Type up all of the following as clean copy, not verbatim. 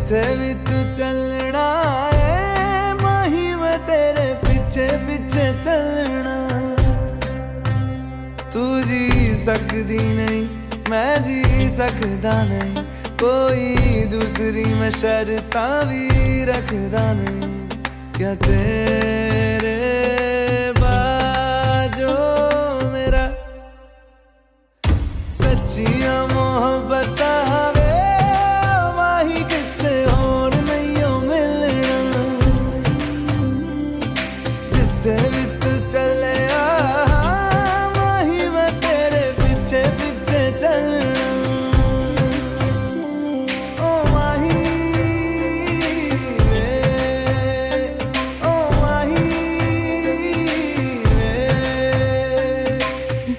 जिथे भी तू चलना है माही मैं तेरे पीछे पीछे चलना। तू जी सकदी नहीं मैं जी सकदा नहीं, कोई दूसरी मैं शर्तां भी रखदा नहीं। क्या तेरे बाजो मेरा सच्चियां मोहब्बत वे माही किते होर नहीं हो मिलना। जिथे भी तू चले माही मैं तेरे पीछे पीछे चलना। ओ माही वे, ओ माही वे।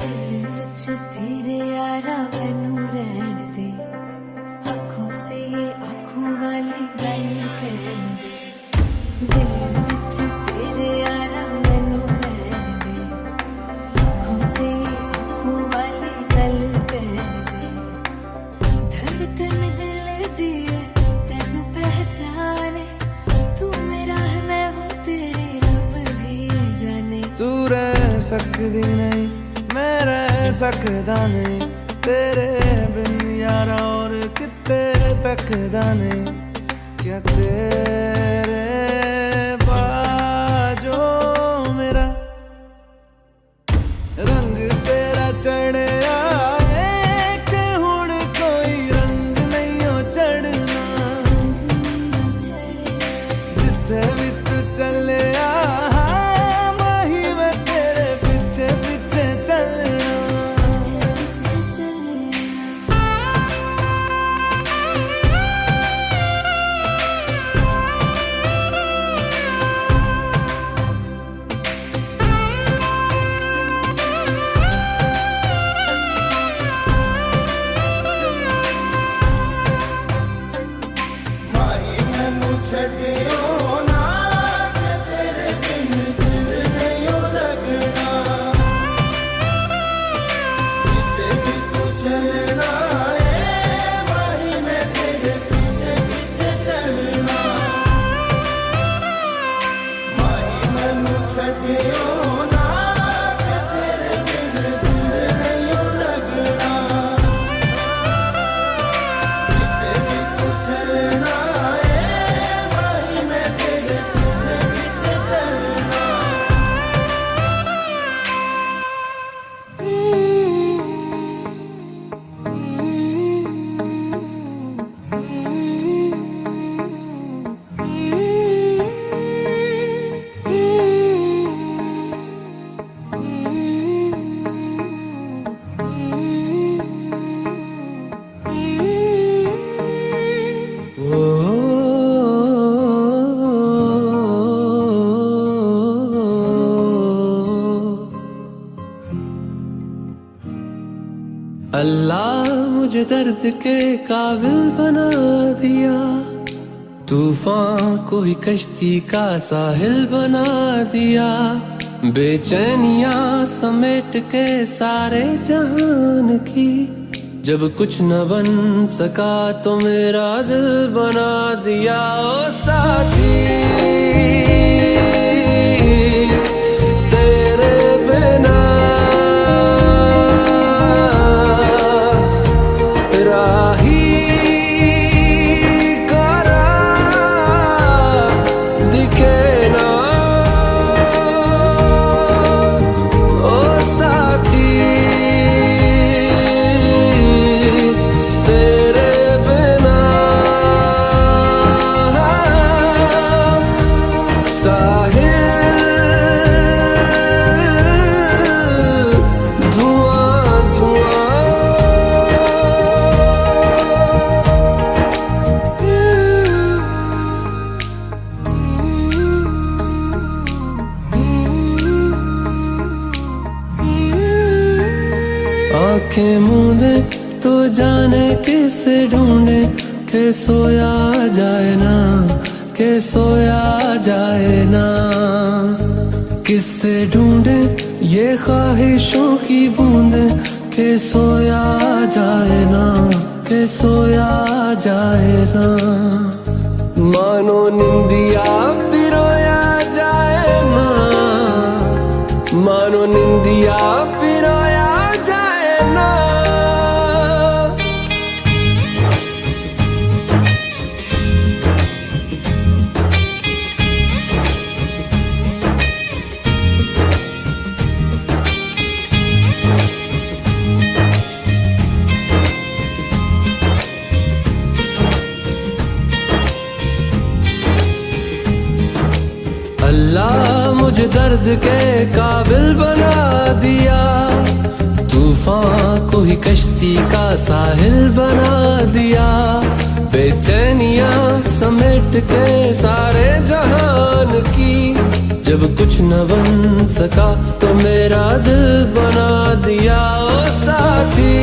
दिल विच तेरे यारा मैनू रहन दे, आँखों से ये आँखों वाली गल कहन दे। दिल विच तेरे यारा मैनू रहन दे, आँखों से ये आँखों वाली गल कहन दे। धड़कन दिल दी है तैनू पहचाने, तू मेरा है मैं हूँ तेरी रब भी जाने। तू रह सकदी नहीं मैं रह सकदा नहीं, तेरे बिन यारा और किते तकदा नहीं। क्या तेरे बाजो मेरा रंग तेरा चढ़िया है कि हुण कोई रंग नहीं हो चढ़ना। जिथे भी तू चले माही मैं तेरे पीछे पीछे चलना। छड़ियो ना कि तेरे बिन दिल नहीं हो लगना। जिथे भी तू चलना है माही मैं तेरे पीछे पीछे चलना। माही मैनू छड़ियो ना कि तेरे बिन दिल नहीं हो लगना। जिथे भी तू चलना अल्लाह मुझे दर्द के काबिल बना दिया, तूफान को ही कश्ती का साहिल बना दिया। बेचैनियां समेट के सारे जहान की, जब कुछ न बन सका तो मेरा दिल बना दिया। ओ साथी तेरे बिना राही करा दिखे ना। ओ साथी तेरे बिना साहिल धुआं धुआं। आंखें मूंदे तो जाने किसे ढूंढे, के सोया जाए ना, के सोया जाए ना। किससे ढूंढे ये ख्वाहिशों की बूंदे, के सोया जाए ना, के सोया जाए ना। मानो निंदिया पिरोया जाए ना, मानो निंदिया पिरोया जाए ना। अल्लाह मुझे दर्द के काबिल बना दिया, तूफान को ही कश्ती का साहिल बना दिया। बेचैनियां समेट के सारे जहान की, जब कुछ न बन सका तो मेरा दिल बना दिया। ओ साथी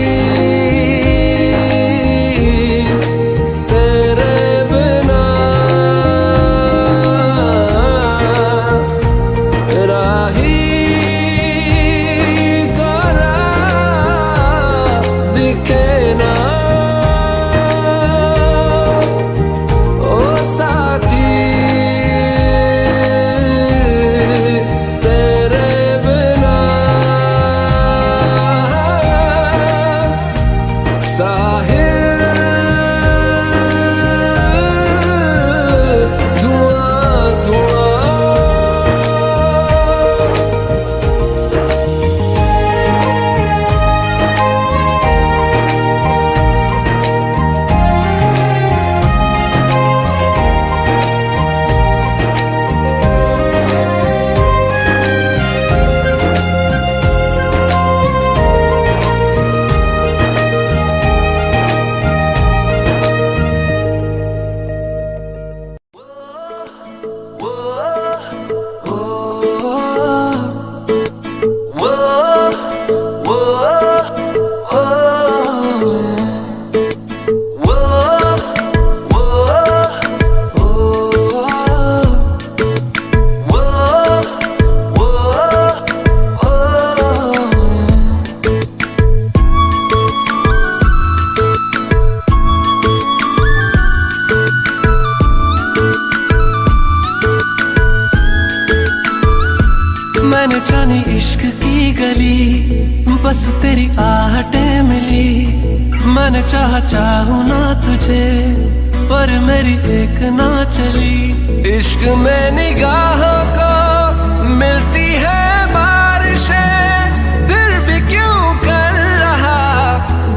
मैंने जानी इश्क की गली, बस तेरी आहटें मिली। मैंने चाहूं ना तुझे, पर मेरी एक ना चली। इश्क में निगाहों को मिलती है बारिशें, फिर भी क्यों कर रहा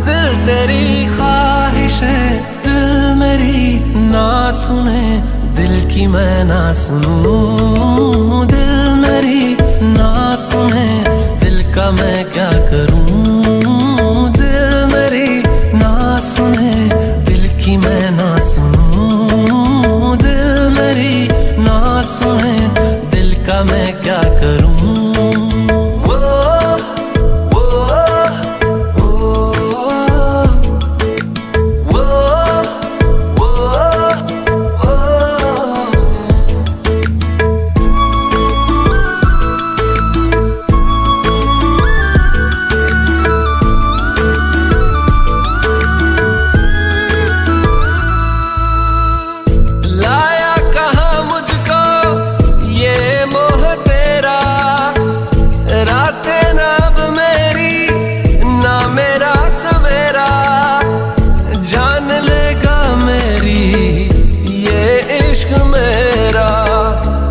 दिल तेरी ख्वाहिशें। दिल मेरी ना सुने, दिल की मैं ना सुनूं। दिल मेरी ना सुने, दिल का मैं क्या करूं। दिल मेरी ना सुने, दिल की मैं ना सुनूं। दिल मेरी ना सुने, दिल का मैं क्या करूं।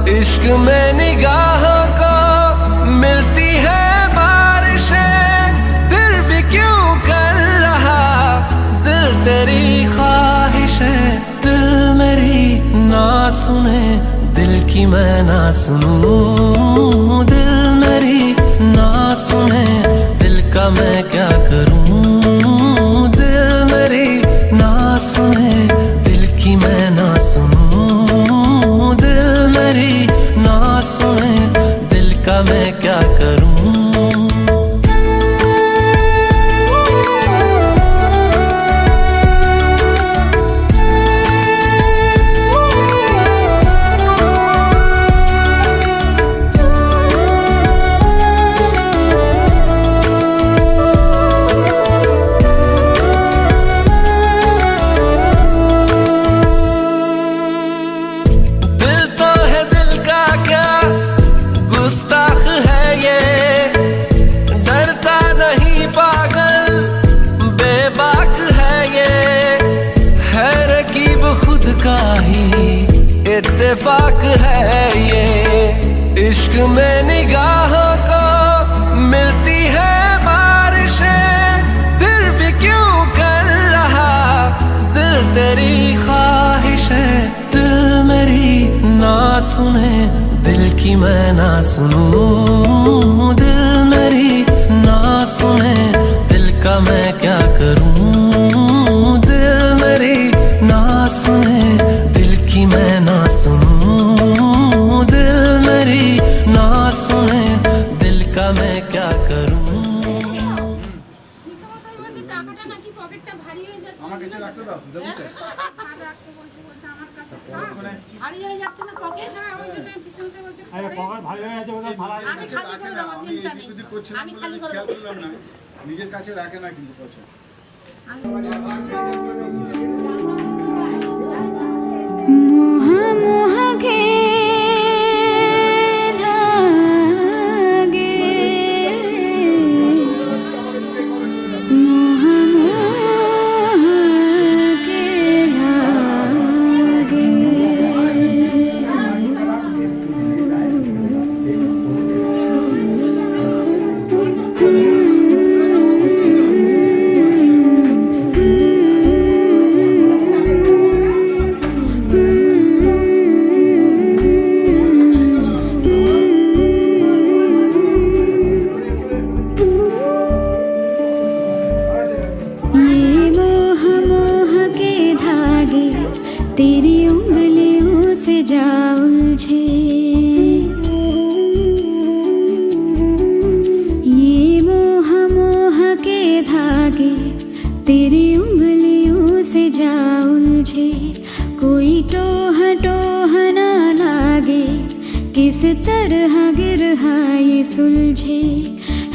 इश्क में निगाहों को मिलती है बारिशें, फिर भी क्यों कर रहा दिल तेरी ख्वाहिशें। दिल मेरी ना सुने, दिल की मैं ना सुनूं। दिल मेरी ना सुने, दिल का मैं क्या करूं। दिल मेरी ना सुने, दिल की मैं ना सुनूं। दिल मेरी ना सुने, दिल का मैं क्या करूं। है ये। इश्क में निगाहों को मिलती है बारिशें, फिर भी क्यों कर रहा दिल तेरी ख्वाहिशें। दिल मेरी ना सुने, दिल की मैं ना सुनूं। दिल मेरी ना सुने, दिल का मैं क्या करूं। दिल मेरी ना सुने, दिल की मैं ना सुनूं। दिल मेरी ना सुने, दिल का मैं क्या करूं। আমার কাছে রাখতে দাও, দেবো তো? ভারী হয়ে যাচ্ছে না পকেট? না ওই জন্য পিছনে বসে বলছে আরে পকেট ভারী হয়ে যাচ্ছে বলে থালা আমি খালি করে দেবো, চিন্তা নেই। এদিক করছিলাম আমি খালি করে খেয়াল দেবো। করলাম না, নিজের কাছে রাখে না কিন্তু পয়সা। मोह मोह के धागे, मोह मोह के धागे। ये मोह मोह के धागे तेरी उंगलियों से जा उलझे। ये मोह मोह के धागे तेरी उंगलियों से जा उलझे। कोई टोह टोह ना लागे, किस तरह गिरहा ये सुलझे।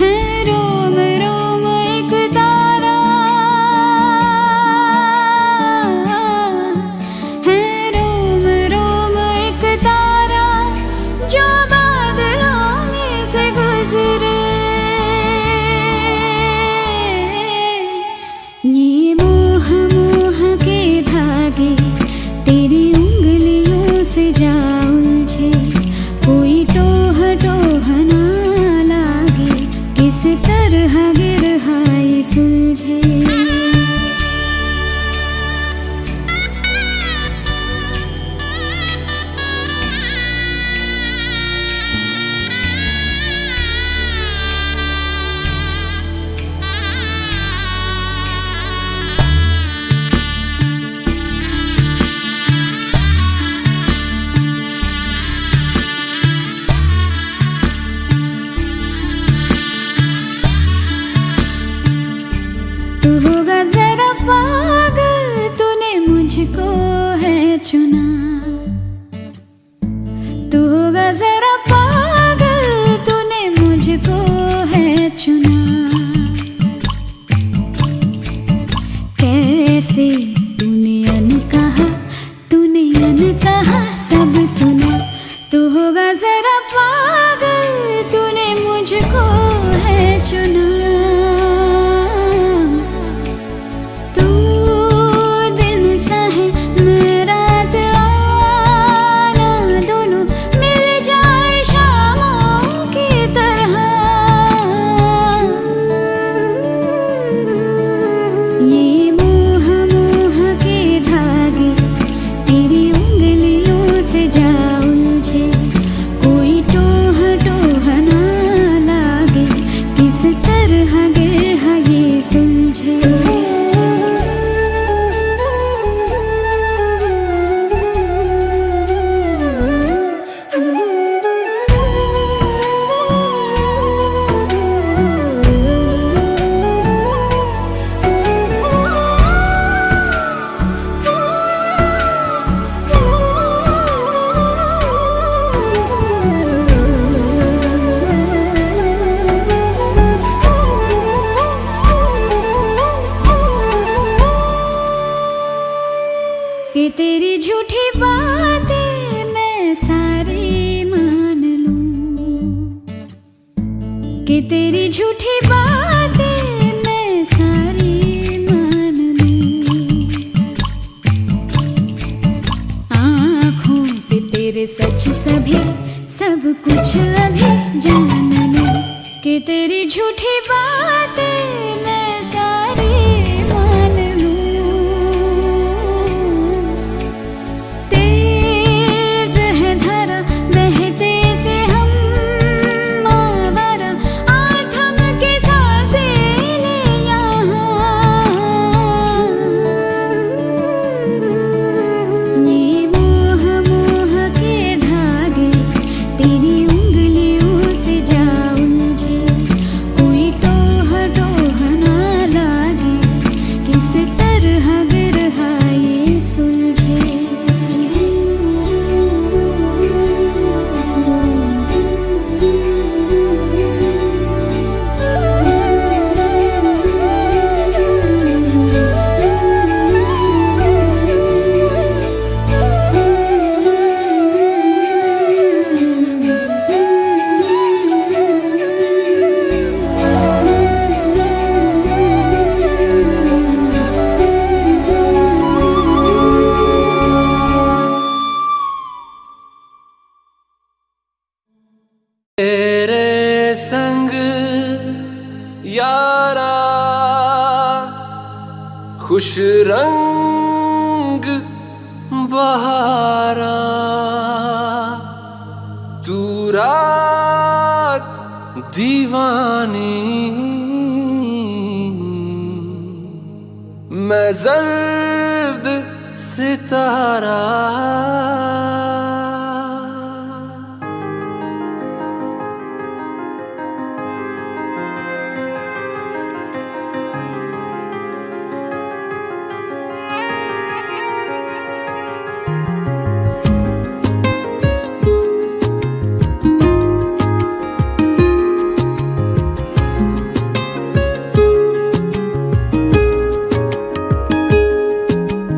है रोम रोम एक तारा, है रोम रोम एक तारा जो बादलों में से गुजरे। ये मोह मोह के धागे तेरी उंगलियों से जा उलझे। कोई टोह टोह ना लागे, किस तरह गिरहा ये सुलझे। तू होगा जरा पागल, तूने मुझको है चुना। तू होगा जरा पागल, तूने मुझको है चुना। कैसे तूने अनकहा सब सुना। तू होगा जरा पागल, तूने मुझको है चुना। तू दिन सा है मेरा आना, दोनों मिल जाए शामों की तरह। ये मोह मोह के धागे तेरी उंगलियों से जा उलझे। कोई टोह टोह ना लागे, किस तरह गिरहा ये सुलझे। कि तेरी झूठी बातें मैं सारी मान लूं। कि तेरी झूठी बातें मैं सारी मान लूं। आँखों से तेरे सच कुछ अभी जानने कि तेरी झूठी बातें मैं सारी मान लूं। तेज है धारा बहते से हम आवारा, आथम के सांसें ले यहाँ। ये मोह मोह के धागे तेरी उंगलियों से जा उलझे, कोई टोह टोह ना लागे, किस तरह बिरहा ये सुलझे। तेरे संग यारा खुश रंग बहारा, तू रात दीवानी मैं जर्द सितारा।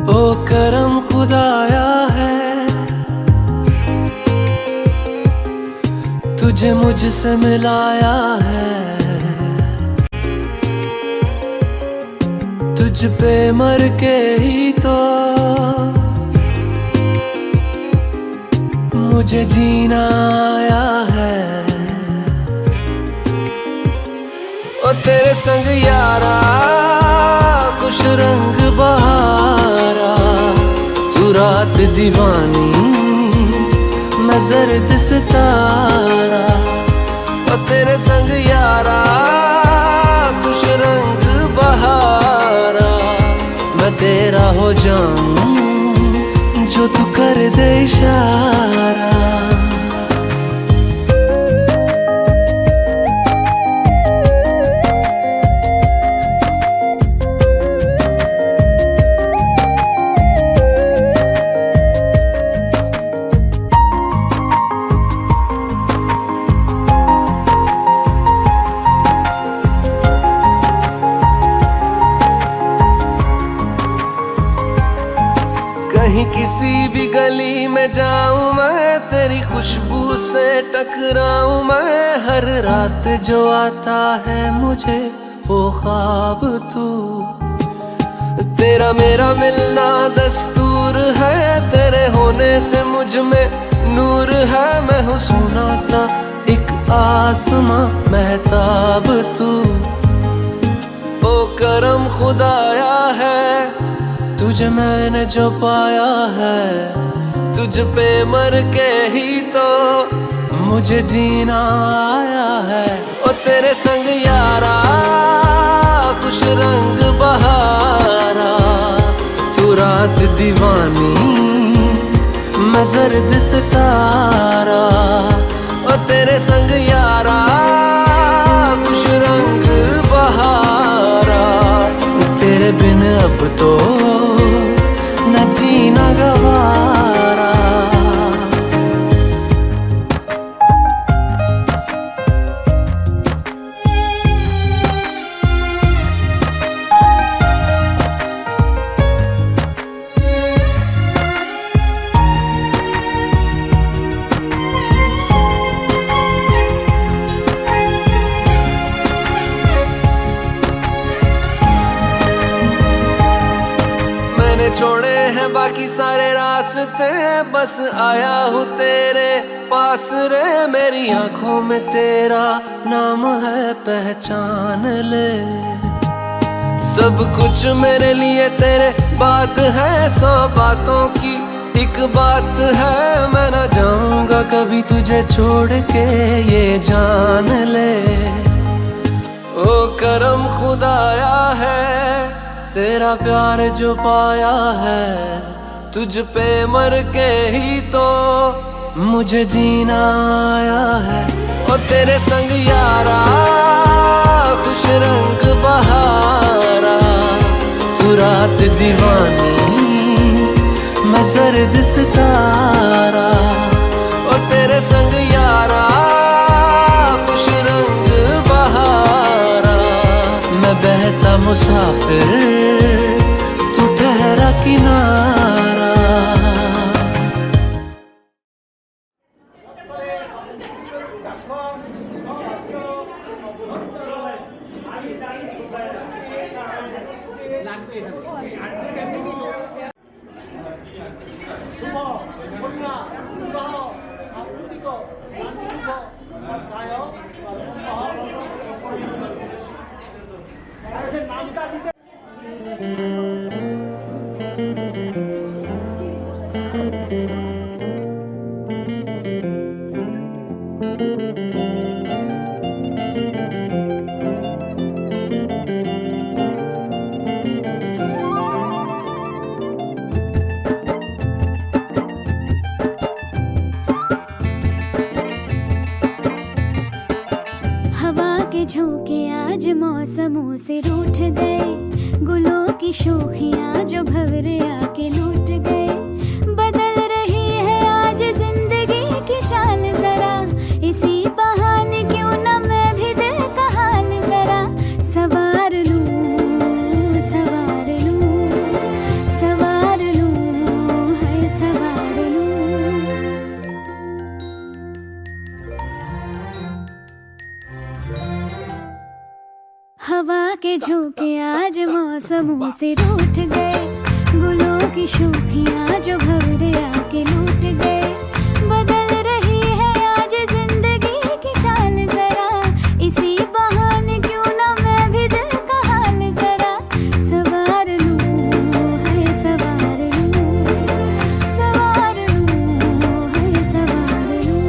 ओ करम खुदाया है तुझे मुझसे मिलाया है, तुझ पे मर के ही तो मुझे जीना आया है। ओ तेरे संग यारा खुश रंग बहारा, तू रात दीवानी मैं जर्द सितारा। ओ तेरे संग यारा खुश रंग बहारा, मैं तेरा हो जाऊं जो तू कर दे इशारा। कहीं किसी भी गली में जाऊं मैं, तेरी खुशबू से टकराऊं मैं, हर रात जो आता है मुझे वो ख्वाब तू। तेरा मेरा मिलना दस्तूर है, तेरे होने से मुझ में नूर है, मैं हूँ सोना सा एक आसमां महताब तू। ओ करम खुदाया है तुझे मैंने जो पाया है, तुझ पे मर के ही तो मुझे जीना आया है। ओ तेरे संग यारा खुश रंग बहारा, तू रात दीवानी मैं जर्द सितारा। ओ तेरे संग यारा खुश रंग बहारा, तेरे बिन अब तो न जीना गवारा। छोड़े हैं बाकी सारे रास्ते, बस आया हूँ तेरे पास रे। मेरी आंखों में तेरा नाम है, पहचान ले। सब कुछ मेरे लिए तेरे बात है, 100 बातों की एक बात है। मैं ना जाऊंगा कभी तुझे छोड़ के, ये जान ले। ओ करम खुदाया है, तेरा प्यार जो पाया है। तुझ पे मर के ही तो मुझे जीना आया है। ओ तेरे संग यारा खुश रंग बहारा, तू रात दीवानी मैं जर्द सितारा। ओ तेरे संग यारा खुश रंग बहारा, मैं बहता मुसाफिर तू ठहरा किनारा। झोंके आज मौसमों से रूठ गए, गुलों की शोखियां जो भंवरे आके लूट गए। बदल रही है आज जिंदगी की चाल जरा, इसी बहाने क्यों न मैं भी दिल का हाल जरा सवार लूं, सवार लूं, सवार लूं, है सवार लूं। हवा के झोंके आज मौसमों से रूठ गए, गुलों की शोखियां जो भंवरे आके लूट गए। बदल रही है आज जिंदगी की चाल जरा, इसी बहाने क्यों न मैं भी दिल का हाल जरा सवार लूं, है सवार लूं, सवार लूं, है सवार लूं।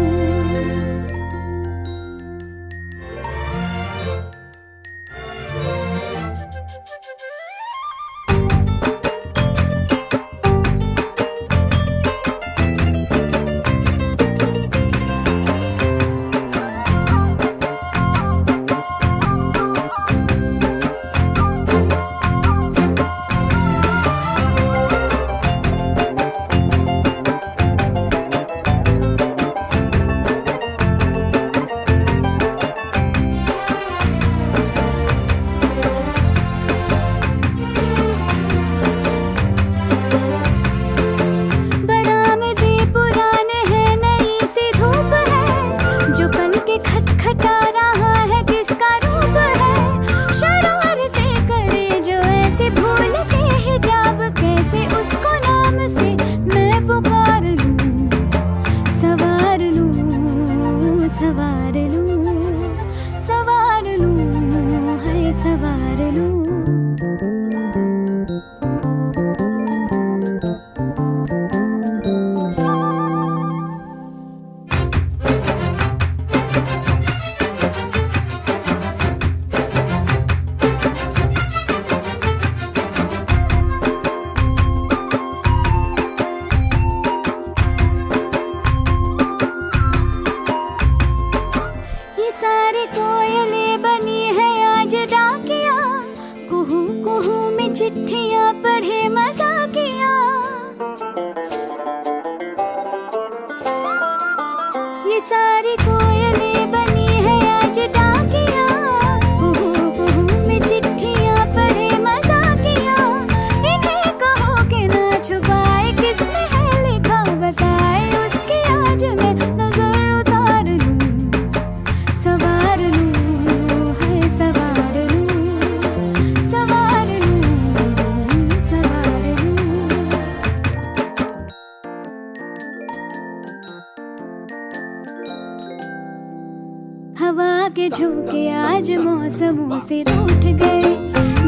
के झोंके आज मौसमों से रूठ गए,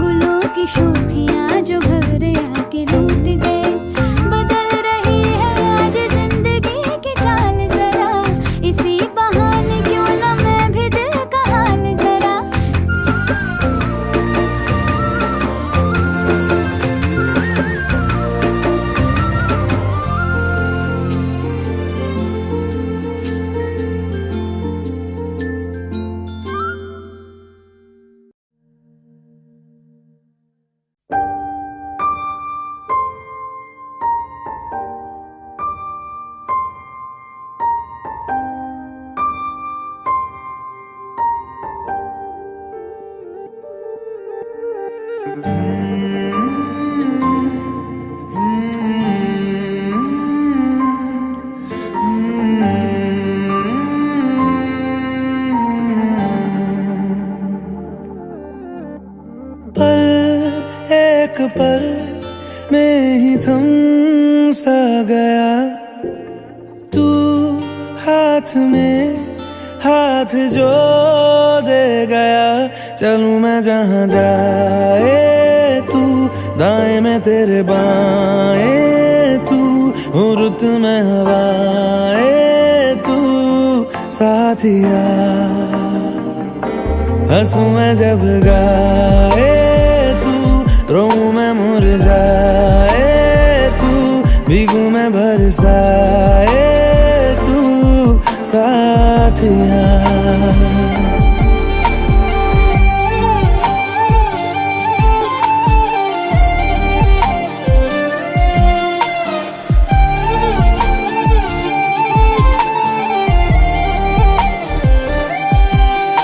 गुलों की शोखियां जो घर आके लूट गए। बदल रही है आज जिंदगी की चाल जरा, इसी बहाने क्यों न मैं भी दिल का हाल जरा। पल एक पल में ही थम सा गया, तू हाथ में हाथ जो दे गया। चलूं मैं जहां जाए तू, दाएं में तेरे बाएं तू, हूँ रुत में हवाएं तू साथिया। हंसूं मैं जब गाए तू, रोऊं मैं मुरझाए तू, भीगूं मैं बरसाए तू साथिया।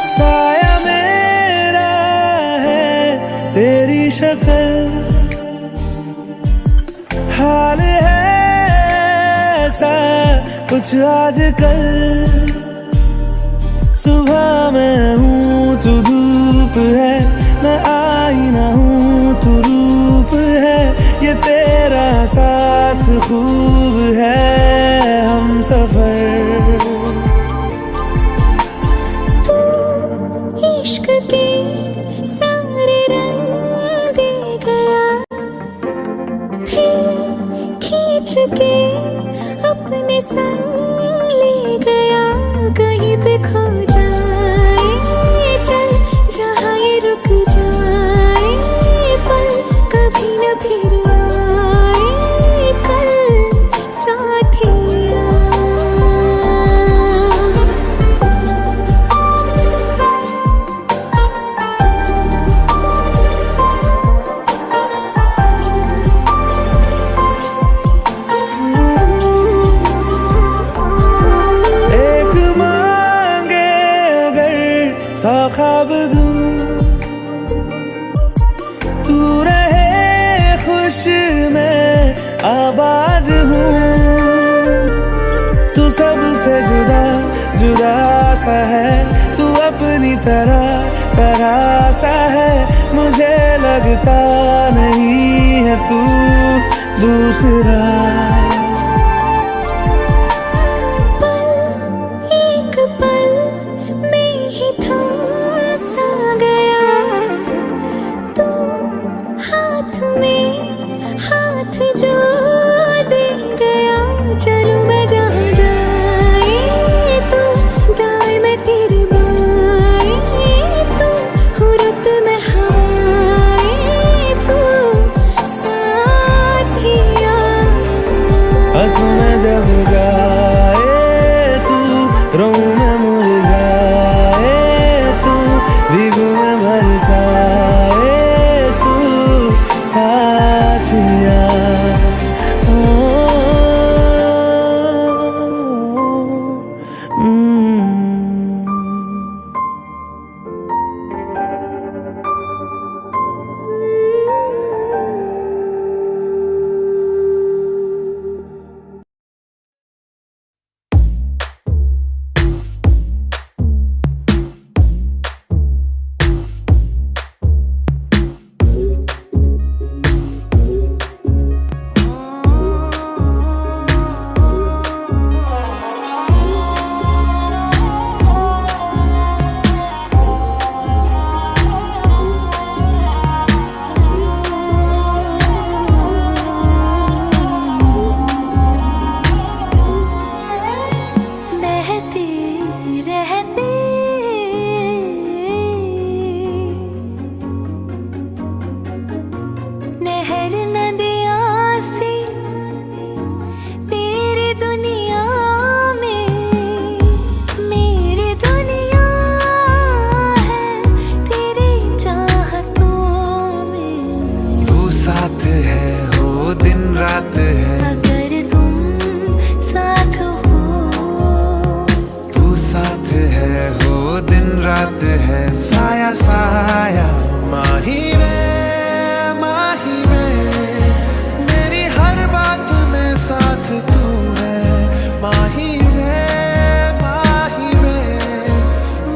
साया मेरा है तेरी शक्ल, हाल है ऐसा कुछ आजकल। सुबह मैं हूँ तू धूप है, मैं आईना हूँ तू रूप है। ये तेरा साथ खूब है हम सफर। इश्क के सारे रंग दे गया, फिर खींच के अपने संग ले गया। कहीं पे खो जाए चल, जहाँ ये रुक जाए पल, कभी न फिर आए कल साथिया। सा ख्वाब दूं, तू रहे खुश मैं आबाद हूँ। तू सबसे जुदा जुदा सा है, तू अपनी तरह सा है। मुझे लगता नहीं है तू दूसरा। हाथ जो दे गया, चलूं मैं जहाँ जाए तू, दाएं में तेरे बाएं तू, हूँ रुत में हवाएं तू साथिया। हंसूं मैं जब गाए तू, रोऊं मैं मुरझाए तू, भीगूं मैं बरसाए तू साथिया। है। अगर तुम साथ हो, तू साथ है, हो दिन रात है, साया साया माही वे, माही वे, मेरी हर बात में साथ तू है, माही वे, माही वे,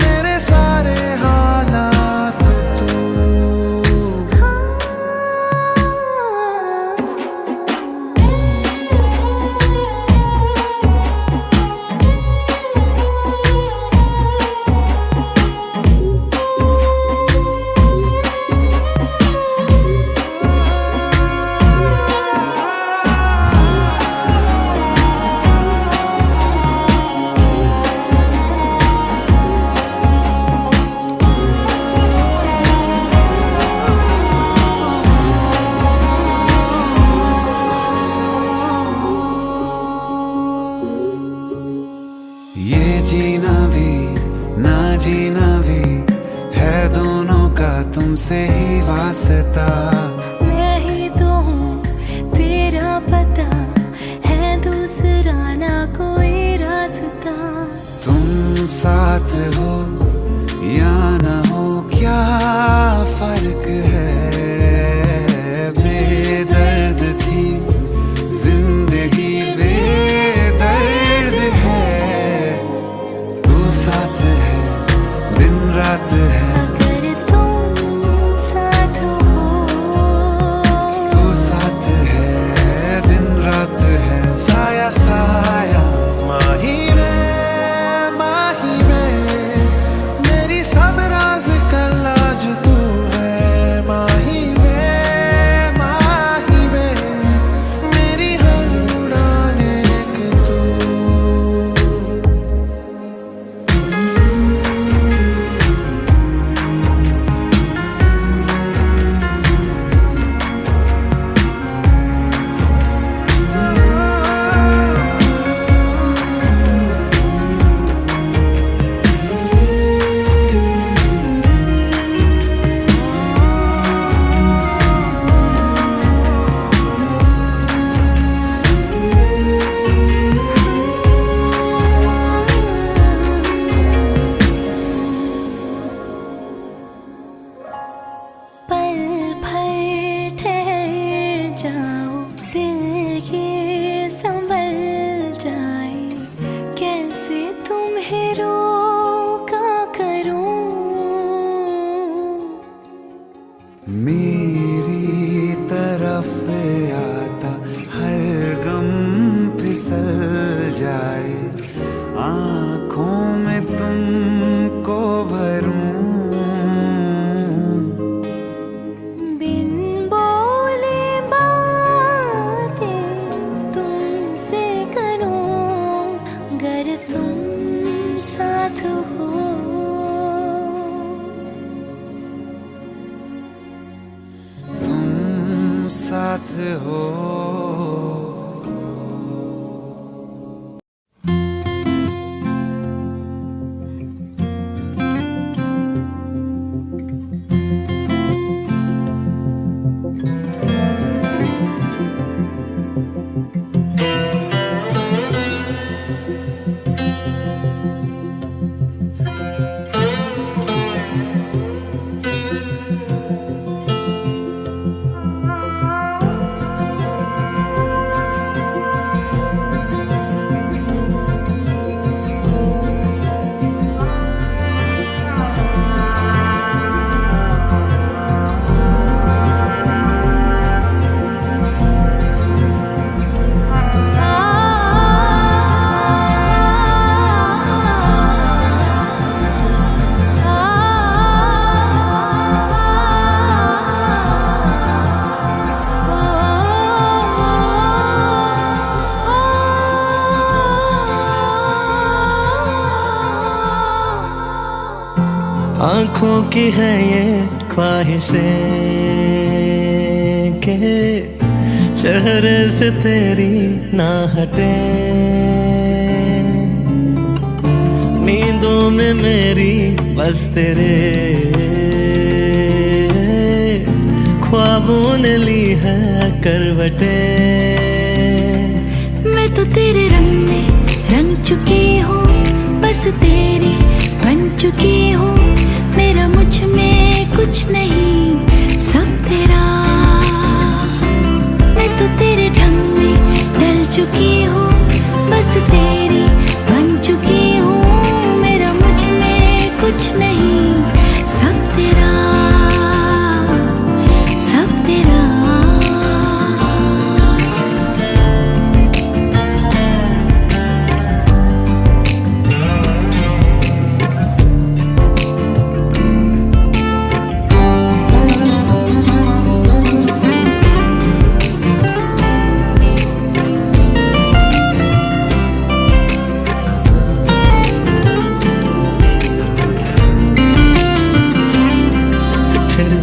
मेरे सारे हालात तू। ये जीना भी ना जीना भी है दोनों का तुमसे ही वास्ता। मैं ही तो हूँ तेरा पता, है दूसरा ना कोई रास्ता। तुम साथ हो या ना हो क्या फर्क है, बेदर्द थी जिंदगी बेदर्द है। तू साथ है दिन रात है, अगर तुम साथ हो, तू साथ है दिन रात है, साया साया माही वे, माही वे, मेरी सब राज का लाज तू है, माही वे, माही वे, मेरी हर उड़ान एक तू। पल भर ठहर जाओ, दिल ये संभल जाए, कैसे तुम्हें रोका करूं। मेरी तरफ आता हर गम फिसल जाए, आँखों में तुमको भरूं। बिन बोले बातें तुमसे करूं, गर तुम साथ हो। तुम साथ हो। आँखों की है ये ख्वाहिशें के चेहरे से तेरी ना हटे, नींदों में मेरी बस तेरे ख्वाबों ने ली है करवटें। तेरी बन चुकी हूँ, मेरा मुझ में कुछ नहीं सब तेरा। मैं तो तेरे ढंग में ढल चुकी हूँ, बस तेरी बन चुकी हूँ, मेरा मुझ में कुछ नहीं सब तेरा, सब तेरा।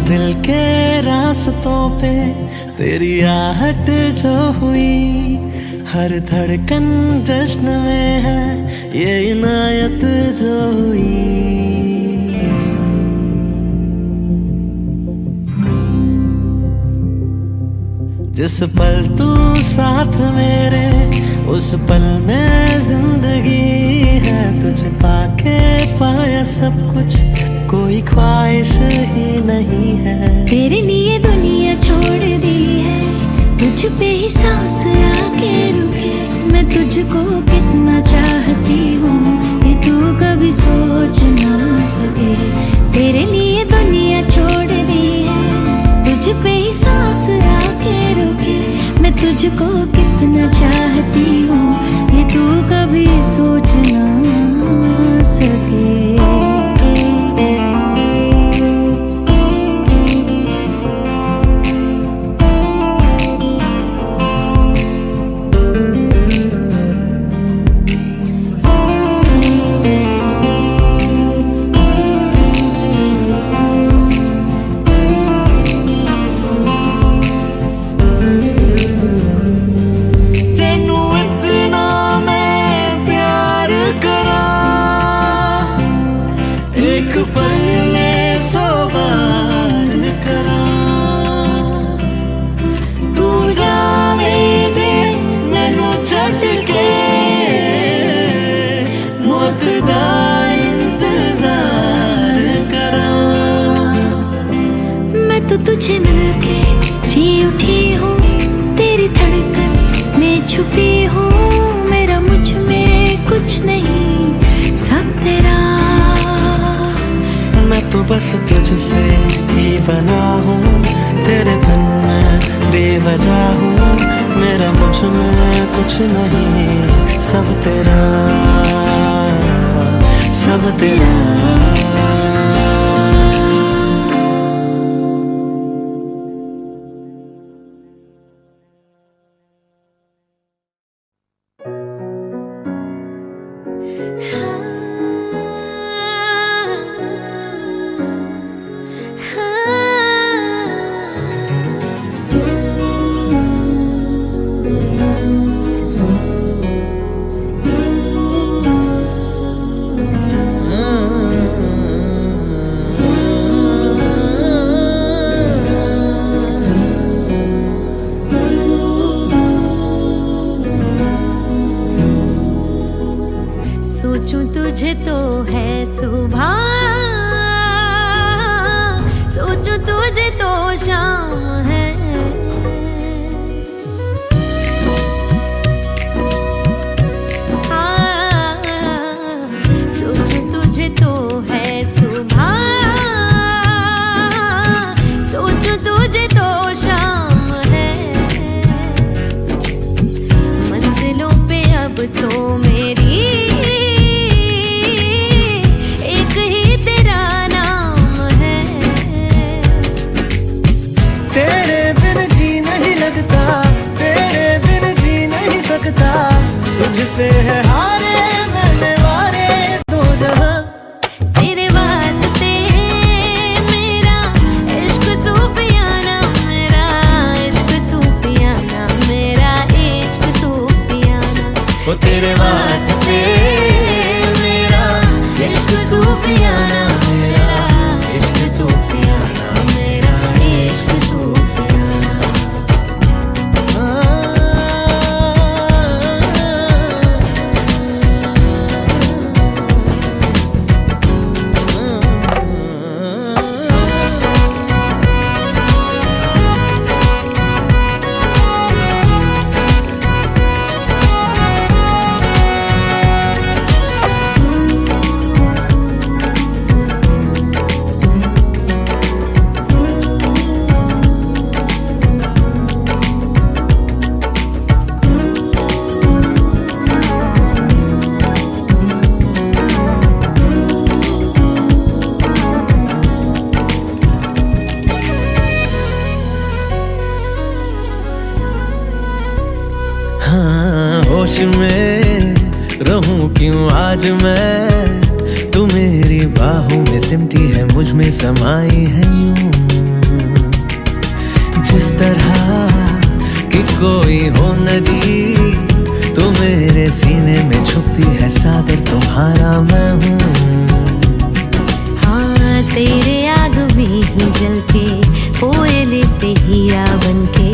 दिल के रास्तों पे तेरी आहट जो हुई, हर धड़कन जश्न में है ये इनायत जो हुई। जिस पल तू साथ मेरे, उस पल में जिंदगी है। तुझे पाके पाया सब कुछ, कोई ख्वाहिश ही नहीं है। तेरे लिए दुनिया छोड़ दी है, तुझ पे ही सांस आके रुके। मैं तुझको कितना चाहती हूँ, ये तू कभी सोच ना सके। तेरे लिए दुनिया छोड़ दी है, तुझ पे ही सांस आके रुके। मैं तुझको कितना चाहती हूँ, ये तू कभी सोच ना सके। तुझे मिलके जी उठी हूँ, तेरी धड़कन में छुपी हूँ। मेरा मुझ में कुछ नहीं सब तेरा। मैं तो बस तुझसे ही बना हूँ, तेरे बिन मैं बेवजह हूँ। मेरा मुझ में कुछ नहीं सब तेरा, सब तेरा। सोचूं तुझे तो है सुबह, सोचूं तुझे तो शाम है। सोचूं तुझे तो है सुबह, सोचूं तुझे तो शाम है। मंजिलों पे अब तो मेरी तुझ पे है हारे मैंने वारे दो जहां। तेरे वास्ते मेरा इश्क सूफियाना, मेरा इश्क सूफियाना, मेरा इश्क सूफियाना। वो तेरे वास्ते मेरा इश्क सूफियाना, मेरा इश्क सूफियाना, मेरा इश्क सूफियाना। हाँ होश में रहूं क्यों आज मैं, तू मेरी बाहों में सिमटी है, मुझ में समाई है यूं, जिस तरह कि कोई हो नदी, तू मेरे सीने में छुपती है, सागर तुम्हारा मैं हूँ। हाँ तेरे आग में ही जल के, कोयले से हीरा बनके,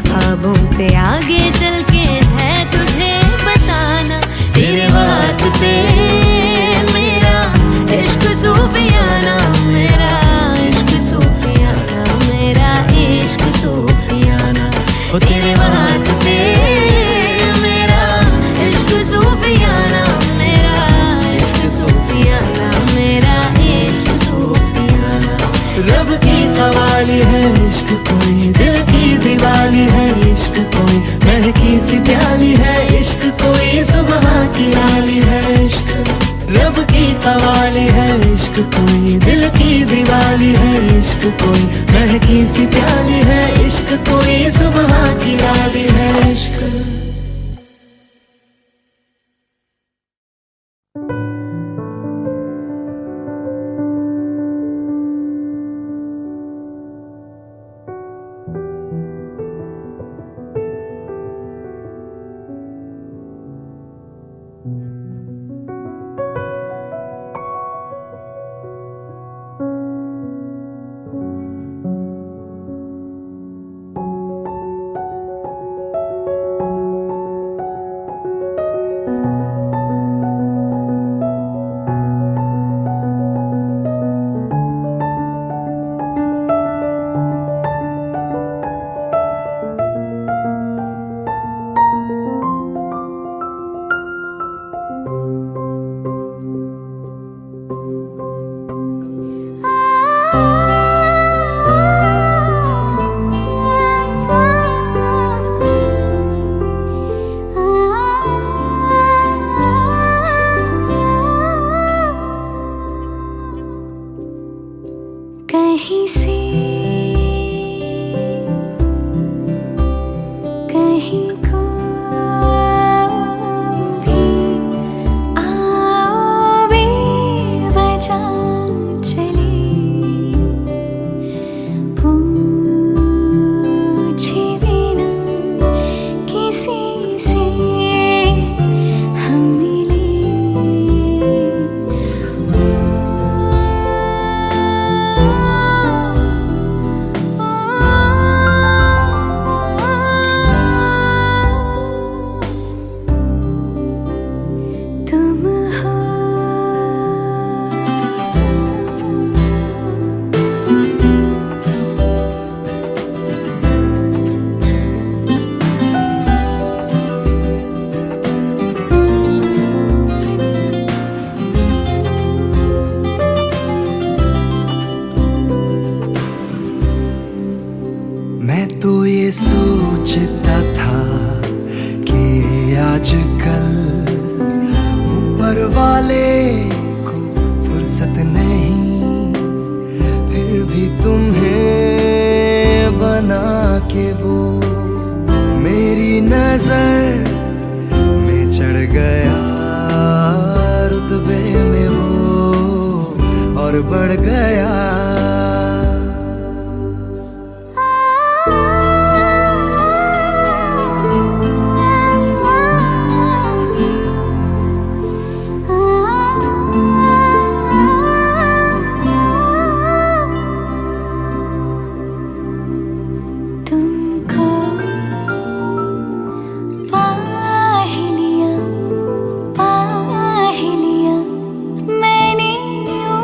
ख्वाबों से आगे चल के है तुझे बताना, तेरे वास्ते मेरा इश्क सूफियाना, मेरा इश्क सूफियाना, मेरा इश्क सूफियाना, हो तेरे वास्ते मेरा इश्क सूफियाना, मेरा इश्क सूफियाना, मेरा इश्क सूफियाना। रब की कवाली है इश्क कोई, दिल की दिवाली है इश्क कोई, महकी सी प्याली है इश्क कोई, सुबह की लाली है इश्क। रब की कवाली है इश्क कोई, दिल की दिवाली है इश्क कोई, महकी सी प्याली है इश्क कोई, सुबह की लाली है इश्क। कहीं से कहीं को भी आओ बेवजह चली, पूछे बिना किसी से हम मिले, तुम हो मैं तो ये सोचता था कि आजकल ऊपर वाले को फुर्सत नहीं, फिर भी तुम्हें बना के वो मेरी नजर में चढ़ गया, रुतबे में वो और बढ़ गया। तुमको पा ही लिया मैंने यूं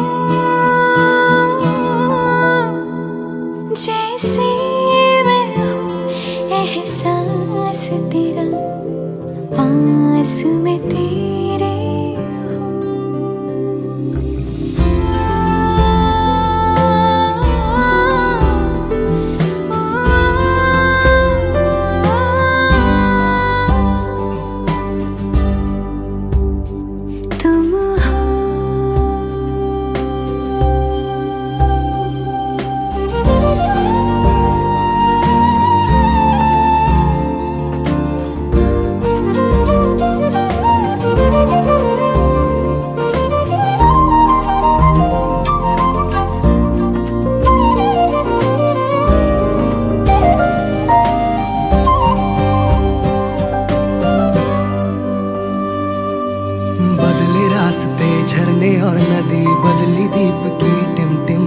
झरने और नदी बदली दीप की टिम टिम,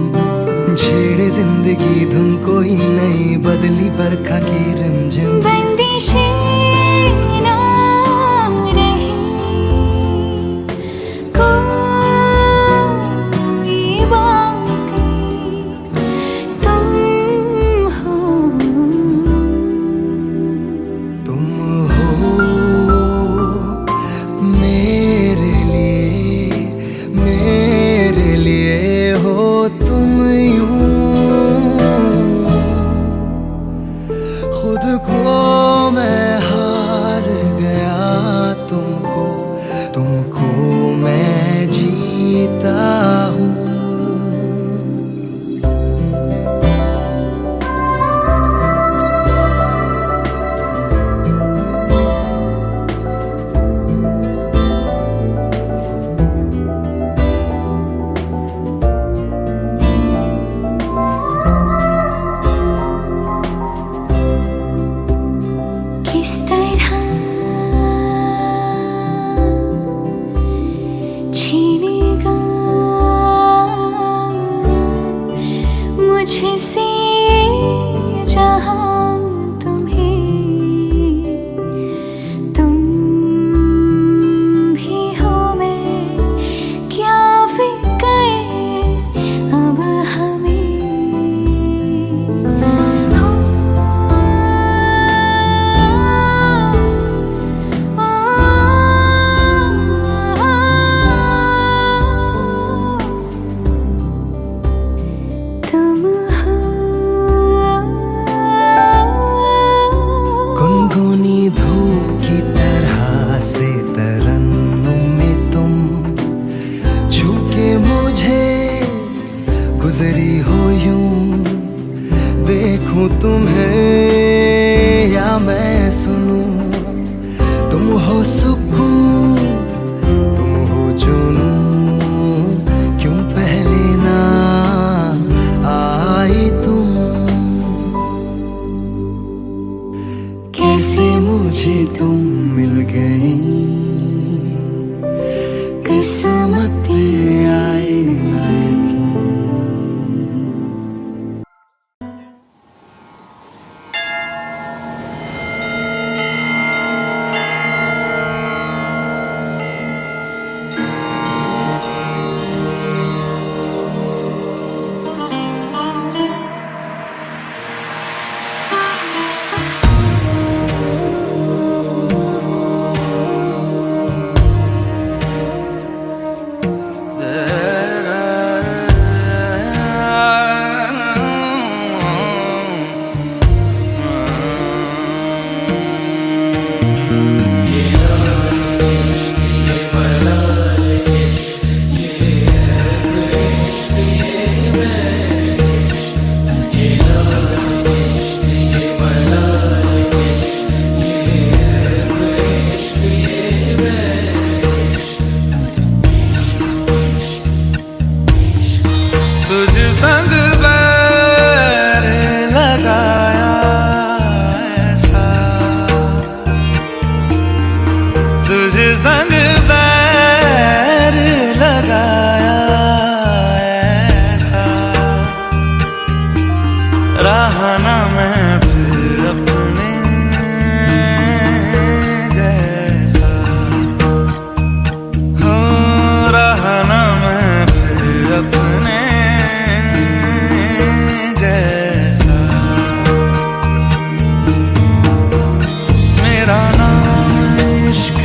छेड़े जिंदगी धुन कोई नई बदली बरखा की रिमझिम। बंदिशें ना रही कोई बातें, तुम हो मेरे लिए हो तुम यूं, खुद को मैं हार गया, तुमको मैं जीता हूँ। किस तरह छीनेगा मुझसे जहां तुम्हें, तुम भी हो मैं क्या फिक्र अब हमें हो। तुम हो गुनगुनी धूप की तरह से तरन्नुम में तुम, छू के मुझे गुजरी हो यूं, देखूं तुम्हें या मैं सुनूं, तुम हो सुकून, तुम हो जुनूं, क्यों पहले ना आई तुम। कैसे मुझे तुम मिल गई, किस्मत पे आए ना यकीन। तुझ संग बैर लगाया ऐसा, तुझ संग बैर लगाया ऐसा, रहा ना मैं फिर अपने जैसा, हो रहा ना मैं फिर अपने जैसा। मेरा नाम इश्क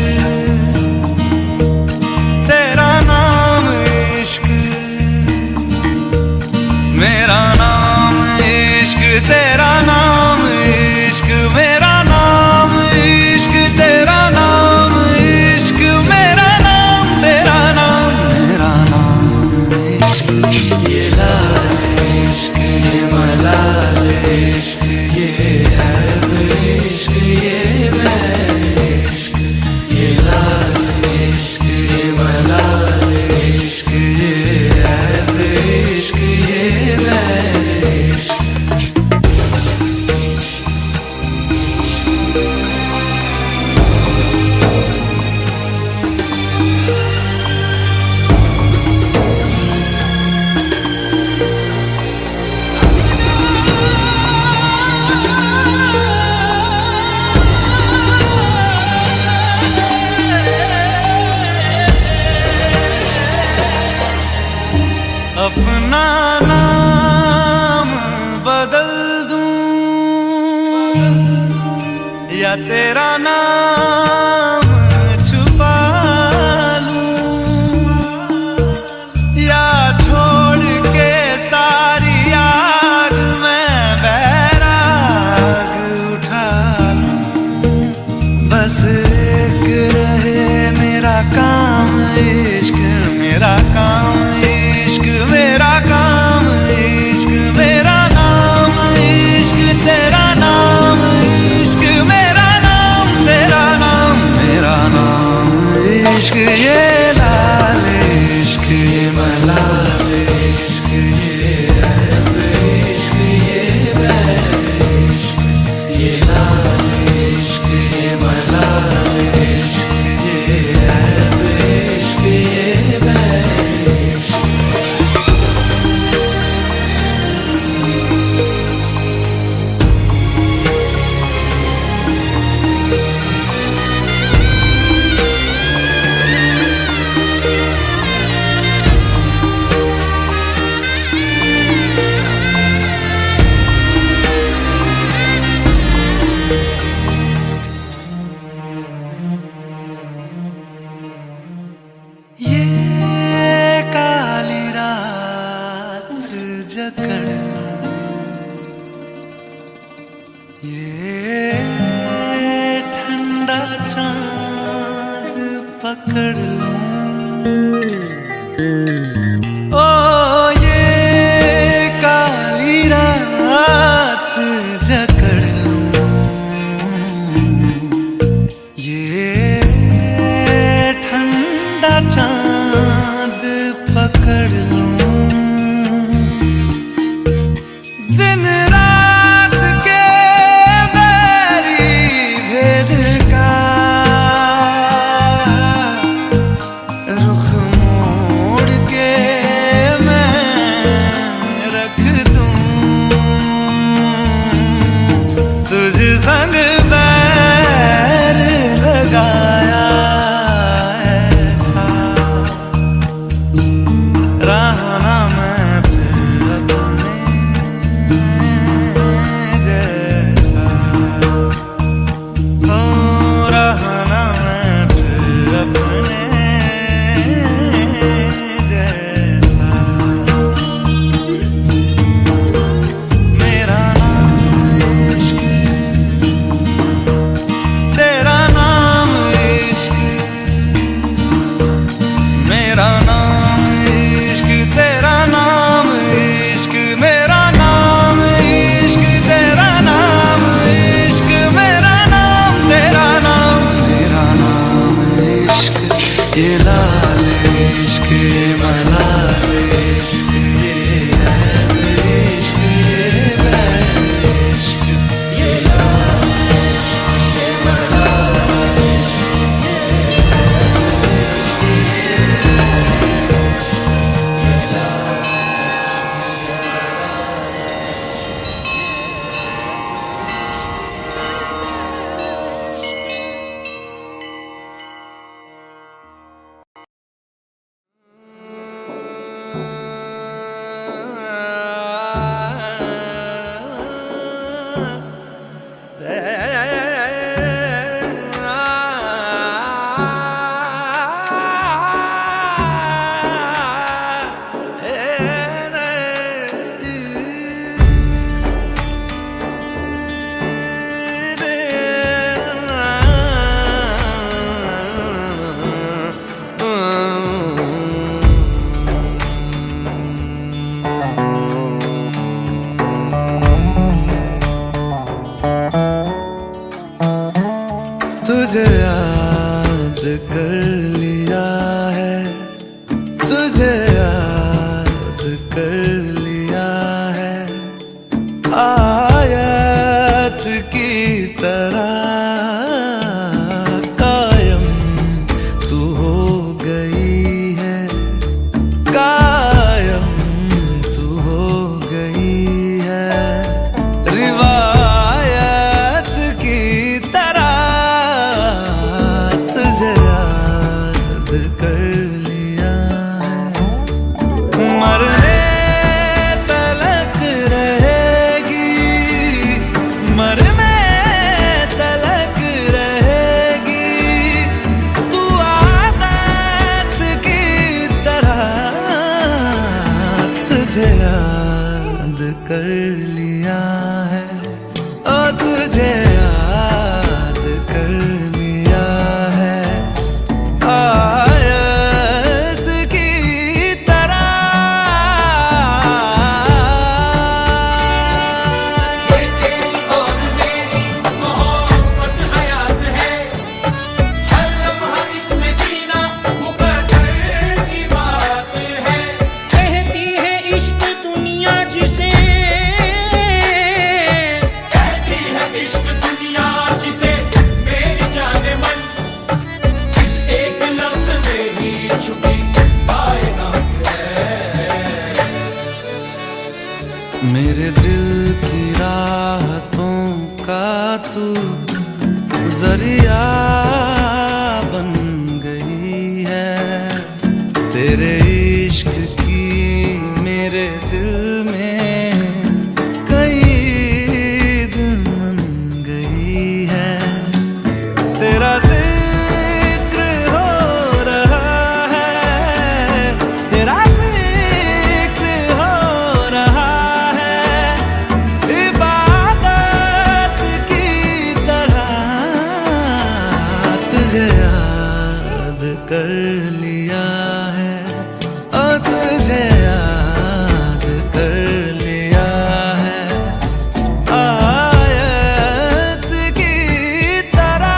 एक रहे मेरा काम इश्क, मेरा काम इश्क, मेरा काम इश्क, मेरा नाम इश्क, तेरा नाम इश्क, मेरा नाम तेरा नाम, मेरा नाम इश्क, ये लाल इश्क, ये मलाल इश्क, ये ऐब इश्क, ये बैर इश्क, ये लाल इश्क, ये मलाल इश्क, ये ऐब इश्क, ये बैर इश्क। ये काली रात जकड़ लूं, ये ठंडा चांद पकड़ लूं, ओ ये काली रात जकड़ लूं, ये ठंडा चांद पकड़ लूं, दिन रात के बैरी भेद का रुख मोड़ के मैं रख दूं, तुझ संग बैर लगाया ऐसा, रहना मैं फिर अपने जैसा, ओ रहना मैं फिर अपने जैसा, मेरा नाम इश्क, तेरा नाम इश्क, मेरा नाम इश्क, तेरा नाम इश्क, मेरा नाम इश्क, तेरा नाम इश्क, मेरा नाम तेरा नाम, मेरा नाम इश्क, ये लाल इश्क, ये मलाल इश्क, ये ऐब इश्क, ये बैर इश्क, ये लाल इश्क, ये मलाल इश्क, ये ऐब इश्क, तुझे याद कर लिया है, तुझे याद कर लिया है, आयत की तरह कायम तू हो गई है, कायम तू हो गई है, रिवायत की तरह तुझे याद तुझे याद कर लिया है, ओ तुझे याद कर लिया है, आयत की तरह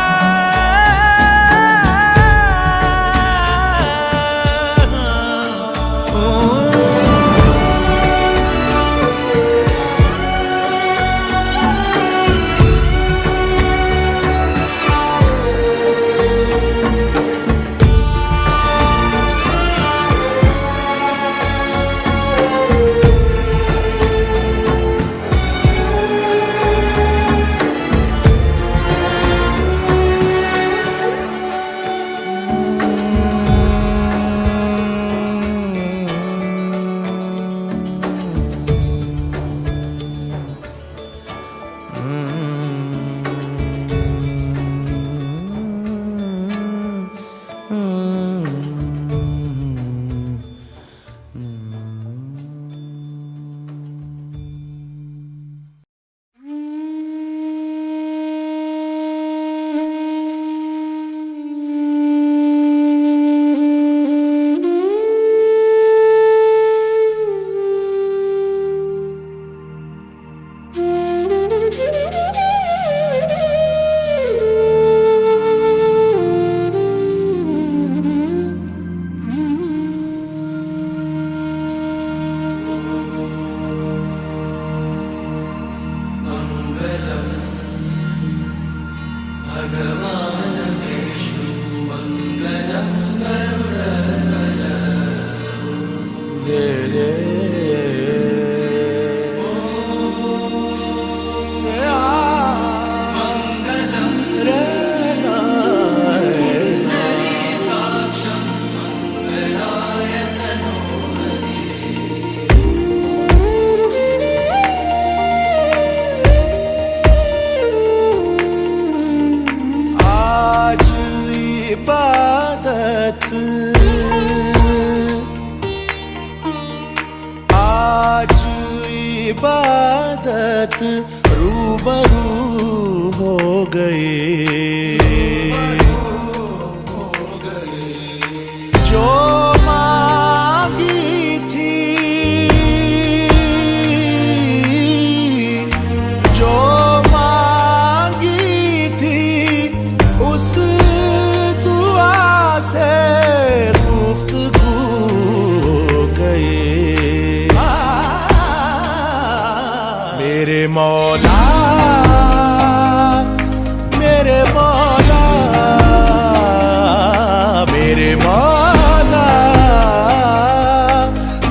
आज इबादत रूबरू हो गए, जो मांगी थी, जो मांगी थी, उस दुआ से गुफ्तगू हो गए। मेरे मौला, मेरे मौला, मेरे मौला,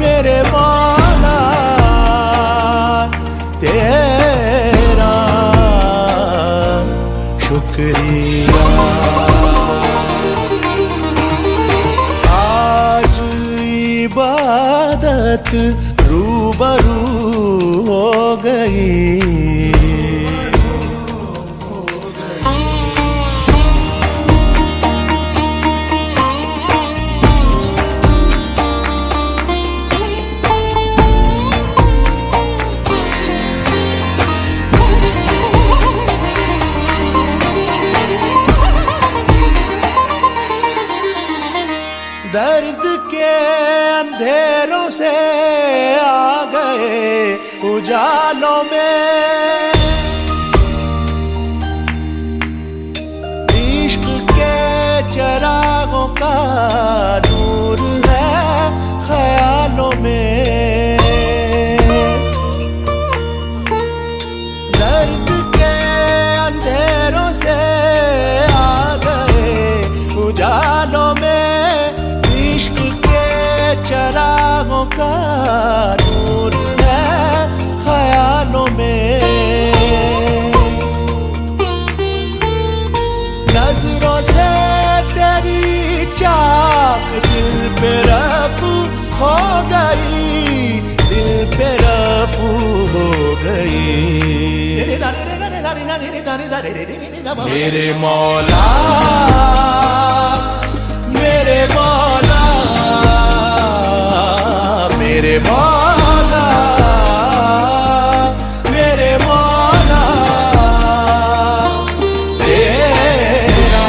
मेरे मौला, तेरा शुक्रिया। आज इबादत रूबरू हो गई। दर्द के अंधेरों से आ गए उजालों में, इश्क के चिरागों का नूर है ख्यालों में। दर्द के अंधेरों से आ गए उजालों में, चिरागों का नूर है ख्यालों में। नजरों से तेरी चाक दिल पे रफू हो गई, दिल पे रफू हो गई। मेरे मौला, मेरे मौला, मेरे मौला, मेरे मौला, तेरा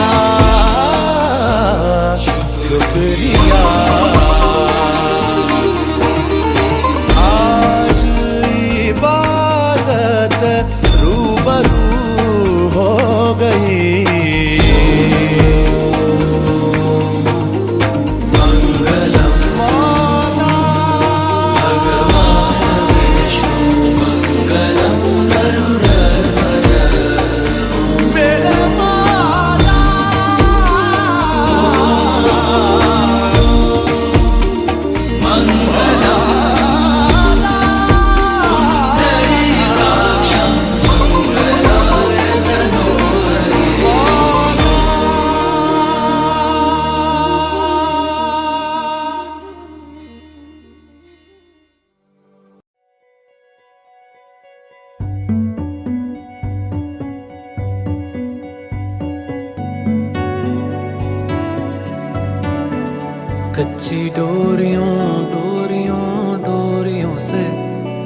कच्ची डोरियों डोरियों डोरियों से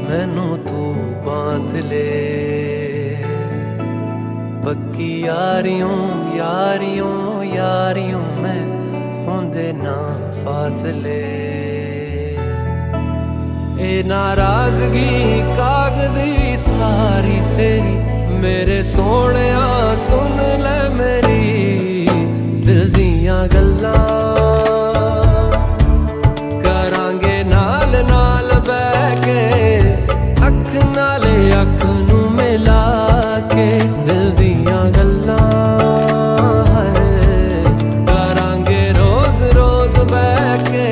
मैनू तू बांध ले, पक्की यारियों यारियों यारियों में होंदे ना फासले। ए नाराजगी कागजी सारी तेरी मेरे सोहणिया सुन ले मेरी दिल दियां गल्लां, करांगे नाल नाल बैठ के अख नाले अख नू मिला के दिल दियां गल्लां, करांगे रोज रोज बैठ के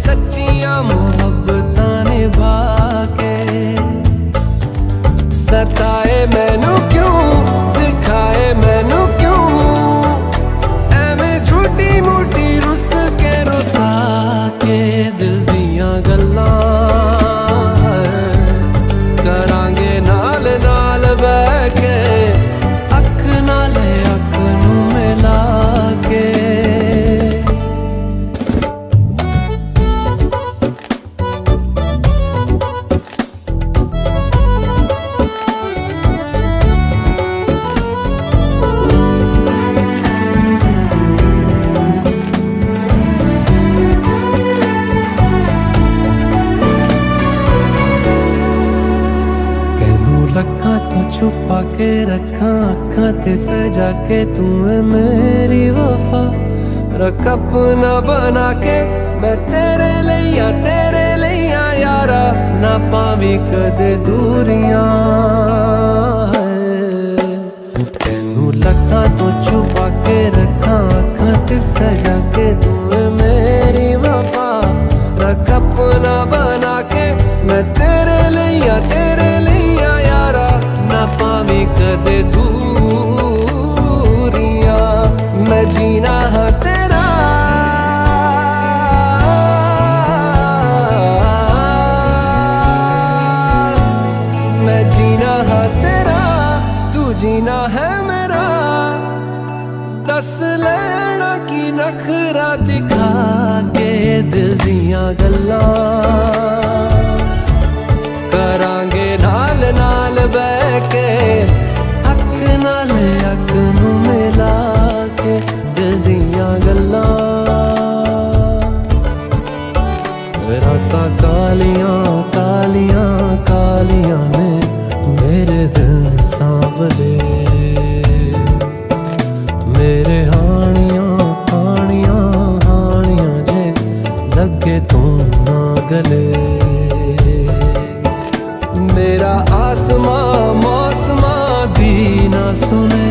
सच्चियां मुहब्बतां निभा के। सताए मैनू क्यों दिखाए मैनू क्यों एवें झूठी मूठी रुस के रुसा के दिल दियां गल्लां, करांगे नाल नाल बैठ के अख नाले अख नू मिला के। लखा तो छुपा के रखा अखा ते सजा के तू है मेरी वफा, रख अपना बना के मैं तेरे लिया यारा, ना पावी कदे दूरियां। तेनू लखा तो छुपा के रखा अखा ते सजा के तू है मेरी वफा, रख अपना बना के मैं तेरे लिया यारा, ना पावी कदे दूरियां। मैं जीना हाँ तेरा मैं जीना हाँ तेरा तू जीना है मेरा, दस लेना की नखरा दिखा के दिल दियां गल्लां, करांगे नाल नाल बैठ के अख नाल अख नू मिला के दिल दियां गल्लां। रातां कालियां कालियां कालियां ने मेरे दिल सांवले, मेरे हानियां हानियां हानियां जे लगे तू ना गले। मेरा आसमां मौसमां दी ना सुने,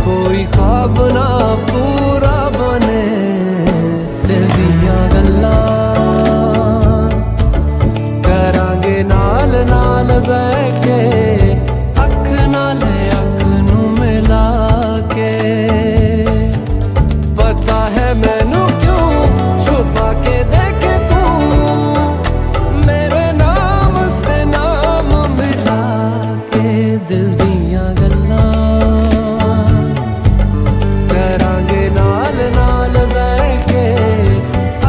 कोई ख्वाब ना पूरा बने दिल दियां गल्लां, करांगे नाल नाल बैठ के अख नाले अख नू मिला के। पता है मैनू क्यों छुपा के देखे तू मेरे नाम से नाम मिला के दिल दियां गल्लां, करांगे नाल नाल बैठ के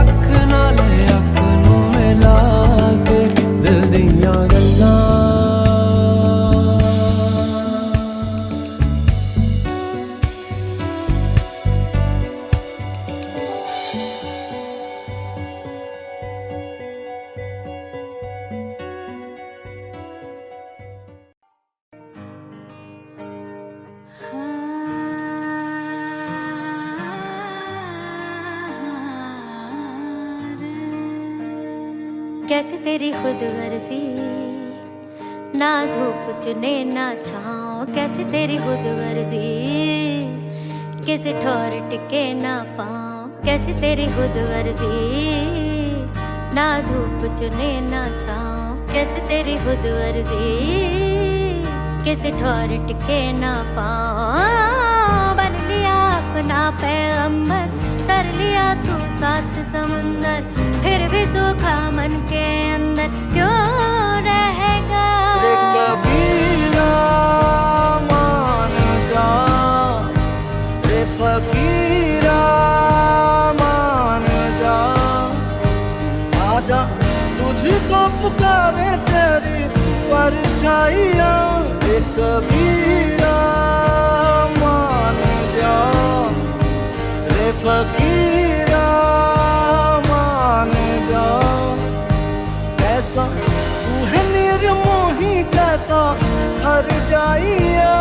अख नाले अख नू मिला के दिल दियां गल्लां। कैसे तेरी खुद गर्जी ना धूप चुने ना छाँव, कैसे तेरी खुद गर्जी किसी ठौर टिके ना पाँव, कैसे तेरी खुद गर्जी ना धूप चुने ना छाँव, कैसे तेरी खुद गर्जी किसी ठौर टिके ना पाँव। बन लिया अपना पैगंबर कर लिया तू सात समंदर, फिर भी सूखा मन के अंदर क्यों रहेगा। रे कबीरा मान जा, रे फकीरा मान जा, पुकारे तेरी परछाइयाँ। कबीरा मान जा रे फकीरा मान जा। कैसा तू है निर्मोही कैसा हर जाइया।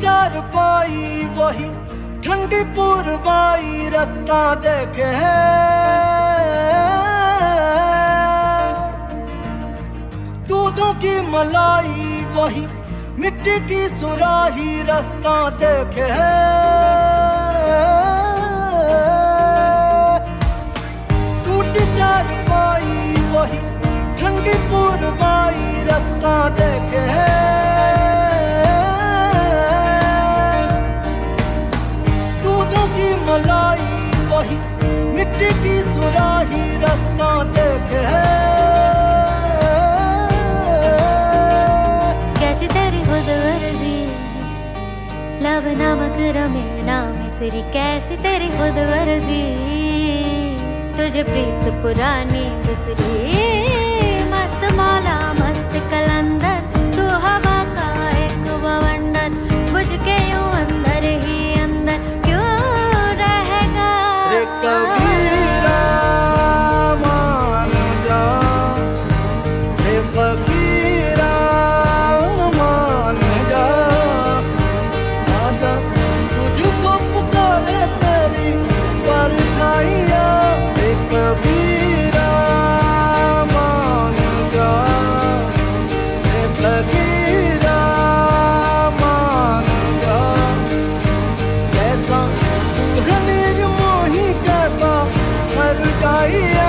चार पाई वही ठंडी पुरवाई रत्ता देखे दूधों की मलाई वही मिट्टी की सुराही रास्ता देखे। टूटी चार पाई वही ठंडी पुरवाई रत्ता देखे। मलाई वही मिट्टी की सुराही रास्ता देखे। कैसी तेरी खुद गर्जी लब नमक रमे नाम मिसरी। कैसी तेरी खुद गर्जी तुझे प्रीत पुरानी बिसरी। मस्त मौला मस्त कलंदर तू हवा का एक बवंडर। बुझ के यूं अंदर ही अंदर कबीरा मान जा रे फकीरा मान जा। आजा तुझको पुकारे तेरी परछाइयाँ। कबीरा मान जा रे फकीरा मान जा। कैसा तू है निर्मोही कैसा हर जाइया।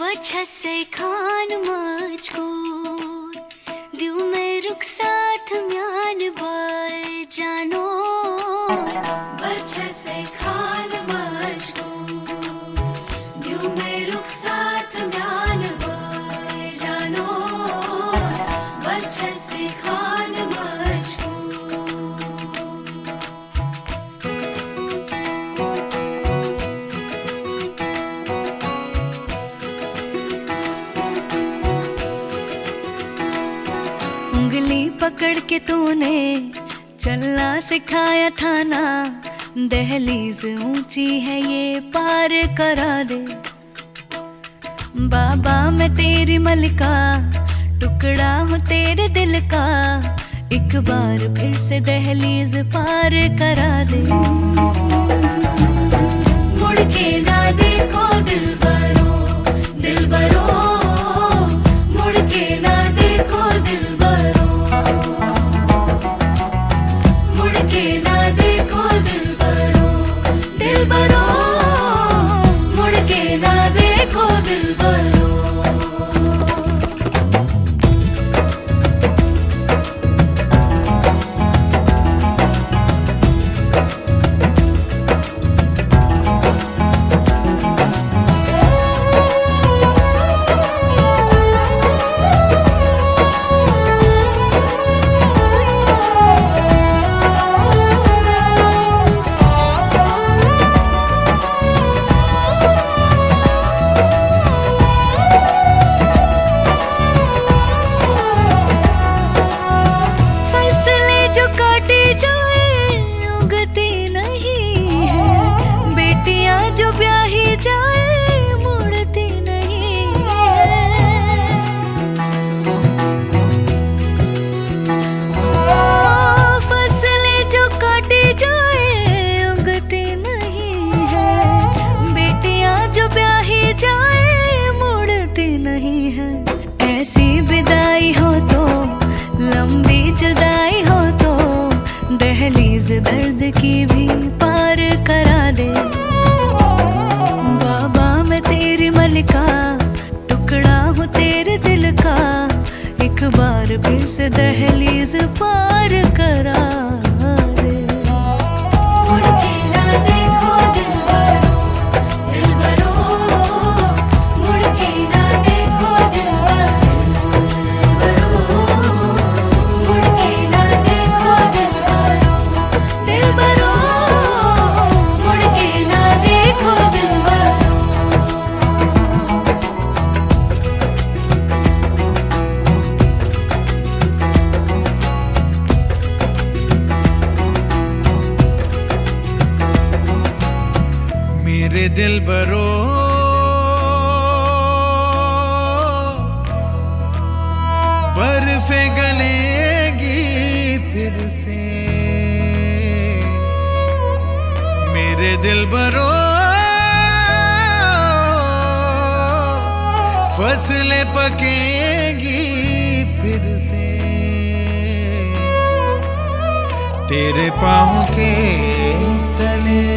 बच्चा से खान मुझको दिल में रुख साथ म्यान बर जानो। बच्चा से खान मुझको दिल में रुख साथ म्यान बर जानो। बच्चा से खान मुझको उंगली पकड़ के तूने चलना सिखाया था ना। दहलीज ऊंची है ये पार करा दे। बाबा मैं तेरी मलिका टुकड़ा हूँ तेरे दिल का। एक बार फिर से दहलीज पार करा दे। मुड़ के ना देखो दिलबरो दिलबरो। मुड़ के ना देखो दिलबरो। मुड़ के ना देखो दिलबरो दिलबरो। मुड़ के ना देखो दिलबरो। जिंदगी भी पार करा दे। बाबा मैं तेरी मलिका, टुकड़ा हूँ तेरे दिल का, एक बार फिर से दहलीज पार करा दे। मुड़ के ना देखो दिलबरो, दिलबरो, मुड़ के ना देखो दिलबरो, मुड़ के ना देखो दिलबरो, दिलबरो, मुड़ के ना देखो दिलबरो। मेरे दिल बरो, बर्फे गलेगी फिर से। मेरे दिल बरो, फसलें पकेगी फिर से। तेरे पाँव के तले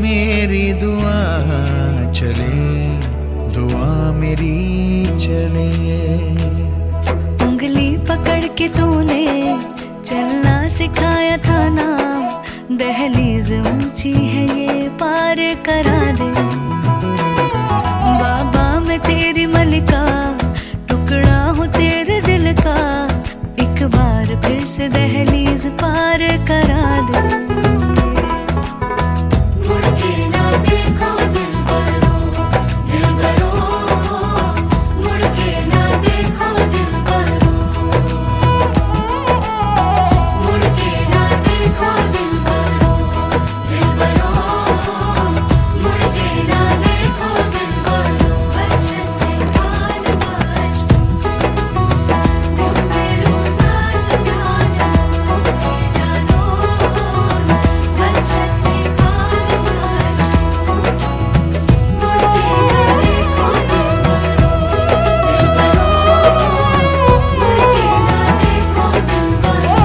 मेरी दुआ चले, दुआ मेरी चले। उंगली पकड़ के तूने चलना सिखाया था ना, दहलीज ऊंची है ये पार करा दे। बाबा मैं तेरी मलिका, टुकड़ा हूँ तेरे दिल का, एक बार फिर से दहलीज पार करा दे। मुड़ के ना देखो दिलबरो, दिलबरो, मुड़ के ना देखो दिलबरो, मुड़ के ना देखो दिलबरो, दिलबरो, मुड़ के ना देखो दिलबरो। बच्चे से कान बाज, वो तेरू साथ गाना के जानो। बच्चे से कान बाज, मुड़ के ना देखो दिलबरो, दिलबरो, मुड़ के ना देखो दिलबरो।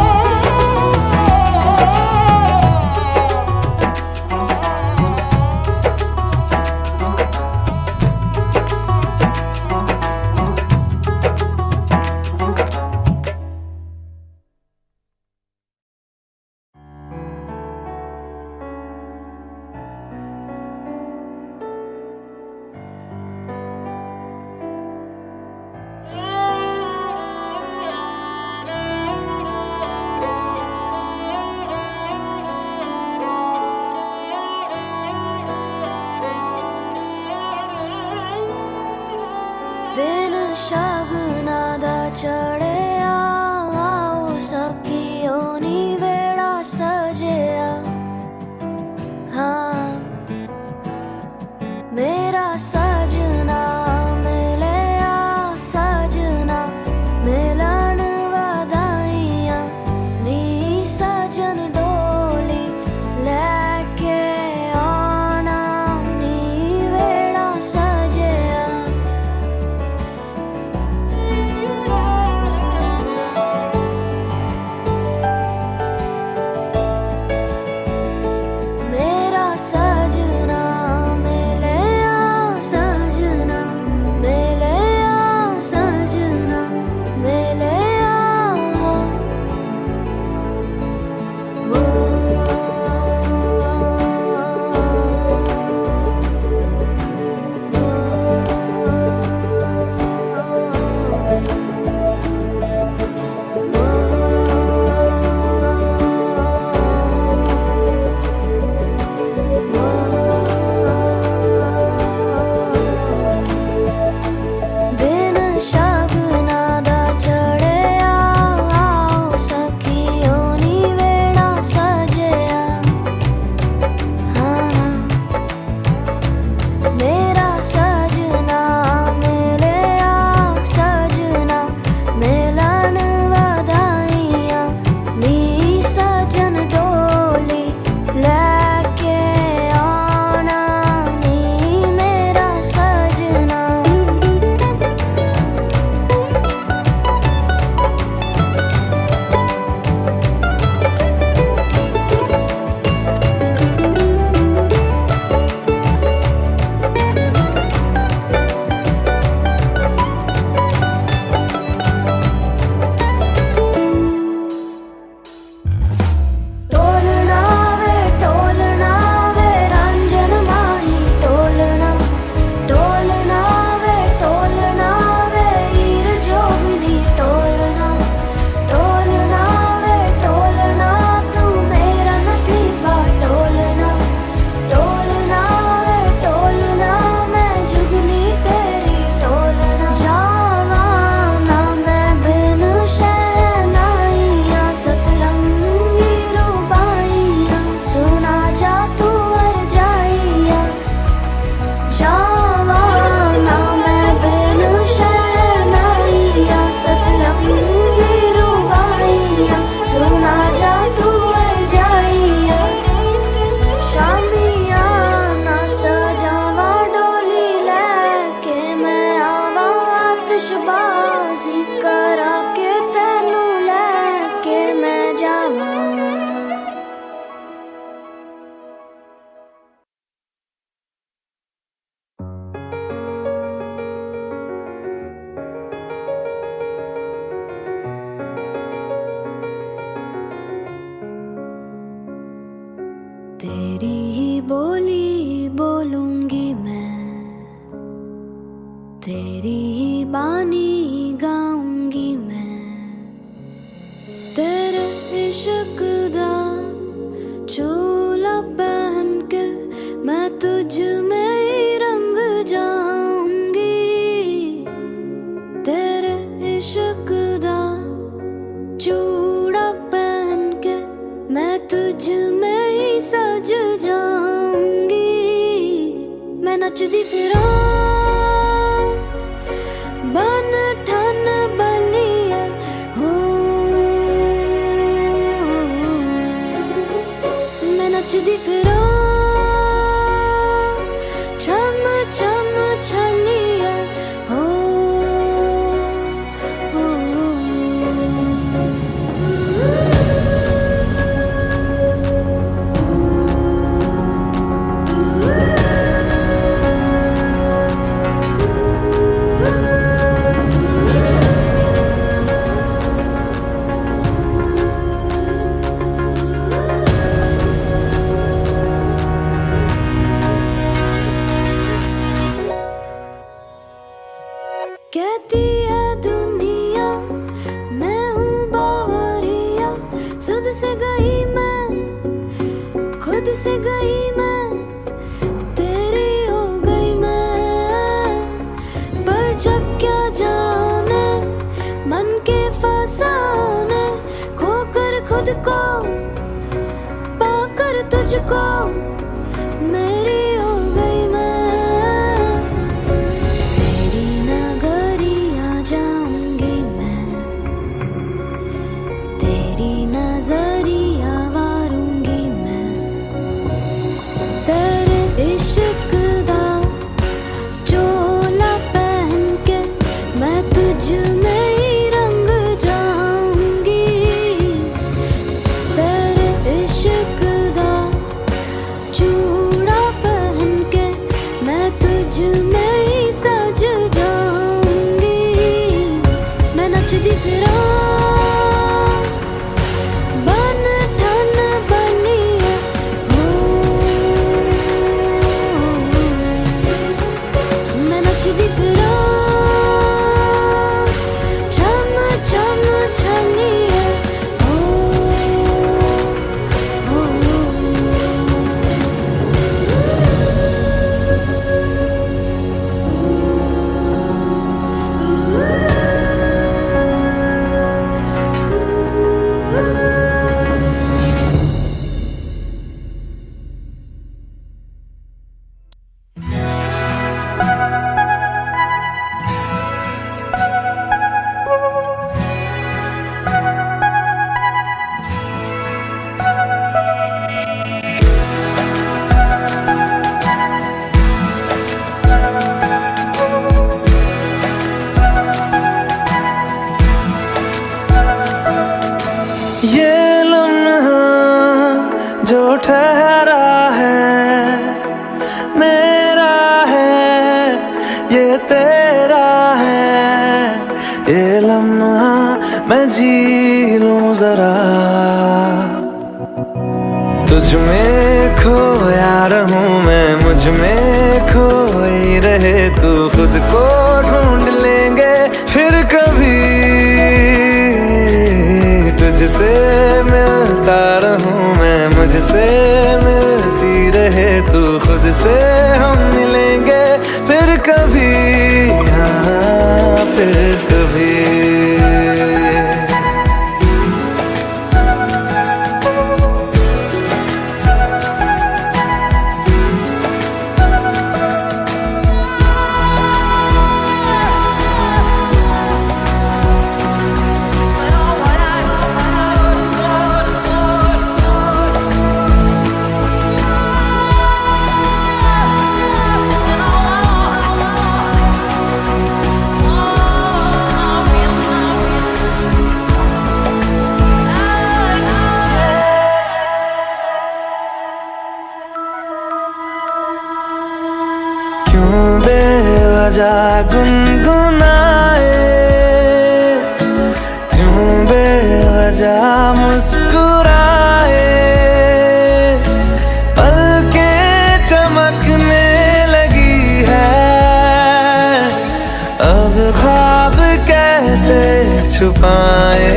दिन शगना दा चढ़िया, आओ सखियो नी वेड़ा सजिया। हाँ मेरा सजना मिलिया, सजना मिलन वधाइयां नी। सजन डोली लेके आना नी वेड़ा सजिया। नचदी फिरां बन ठन बलिया हो, मैं नचदी फिरां छम छम छलिया हो, कहती है दुनिया मैं हूँ बावरिया, सुध से गई मैं खुद से गई मैं, तेरी हो गई मैं, पर जब क्या जाने मन के फसाने, खोकर खुद को पाकर तुझको मेरी हो गई मैं, नजरिया वारूंगी मैं, तेरे इश्क दा चोला पहन के मैं तुझ में ही रंग जाऊंगी, तेरे इश्क दा चूड़ा पहन के मैं तुझ में ही सज जाऊंगी, मैं नचदी फिरां ये लम्हा जो ठहरा है मेरा है, ये तेरा है, ये लम्हा मैं जी लूं जरा, तुझ में खोया रहूं मैं, मुझ में खोई रहे तू, खुद को ढूंढ लेंगे फिर कभी, तुझसे मिलता रहूं मैं, मुझसे मिलती रहे तू, खुद से हम मिलेंगे फिर कभी, हाँ फिर कभी। क्यों बेवजह गुनगुनाए, क्यों बेवजह मुस्कुराए, पलकें चमकने लगी है, अब ख्वाब कैसे छुपाए,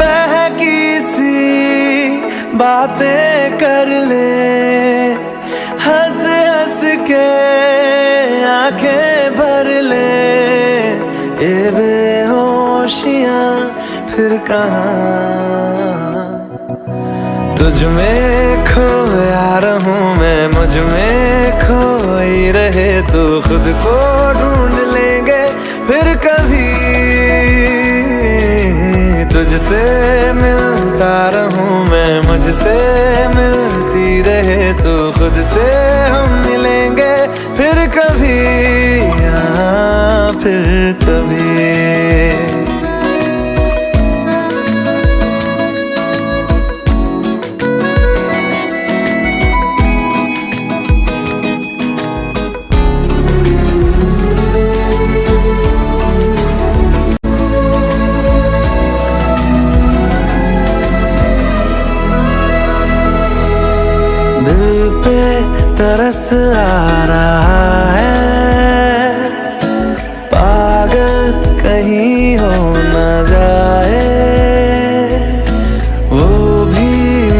बहकी सी बातें कर ले, हंस हंस के आंखें भर ले, ये बेहोशियां फिर कहाँ, तुझ में खो खोया रहूं मैं मुझ में खोई रहे तू खुद को ढूंढ लेंगे फिर कभी तुझसे मिलता रहूं मैं मुझसे मिलती रहे तू खुद से हम मिलेंगे फिर कभी फिर कभी दिल पे तरस आ रहा है पागल कहीं हो न जाए वो भी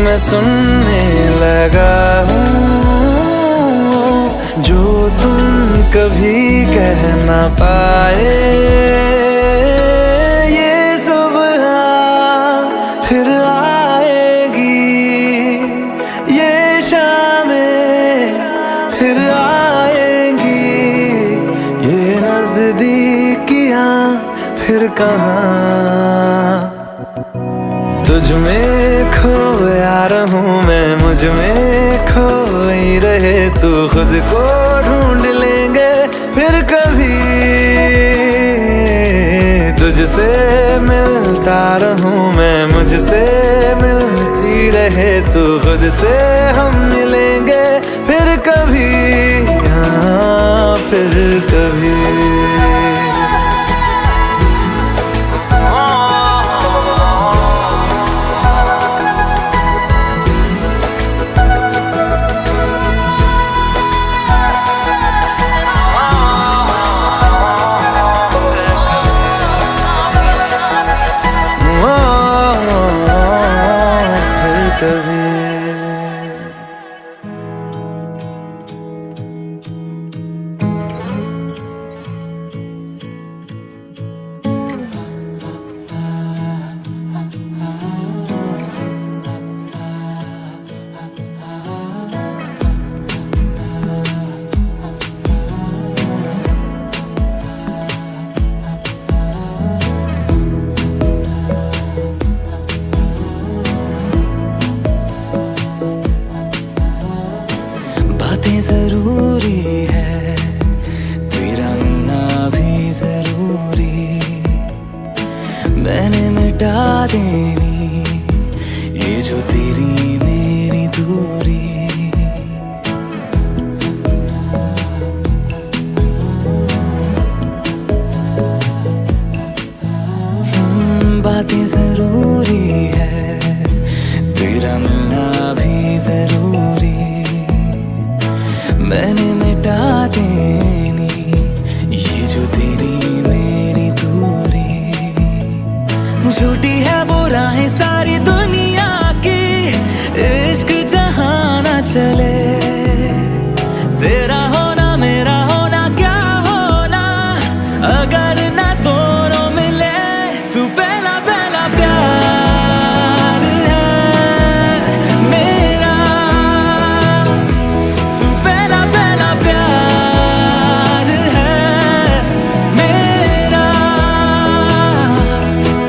मैं सुनने लगा हूँ जो तुम कभी कह न पाए ये सुबह फिर आएगी ये फिर आएंगी ये नजदीकियां फिर कहाँ तुझ में खोया रहूं मैं मुझ में खोई रहे तू खुद को ढूंढ लेंगे फिर कभी तुझसे मिलता रहूं मैं मुझसे मिलती रहे तू खुद से हम मिलेंगे फिर कभी फिर कभी बातें जरूरी है तेरा मिलना भी जरूरी मैंने मिटा देनी ये जो तेरी मेरी दूरी बातें जरूरी है तेरा मिलना भी जरूरी मैंने मिटा देनी ये जो तेरी मेरी दूरी झूठी है वो राहें सारी दुनिया की इश्क जहां ना चले तेरा होना मेरा होना क्या होना अगर ना दोनों मिले तू पहला पहला प्यार है मेरा तू पहला पहला प्यार है मेरा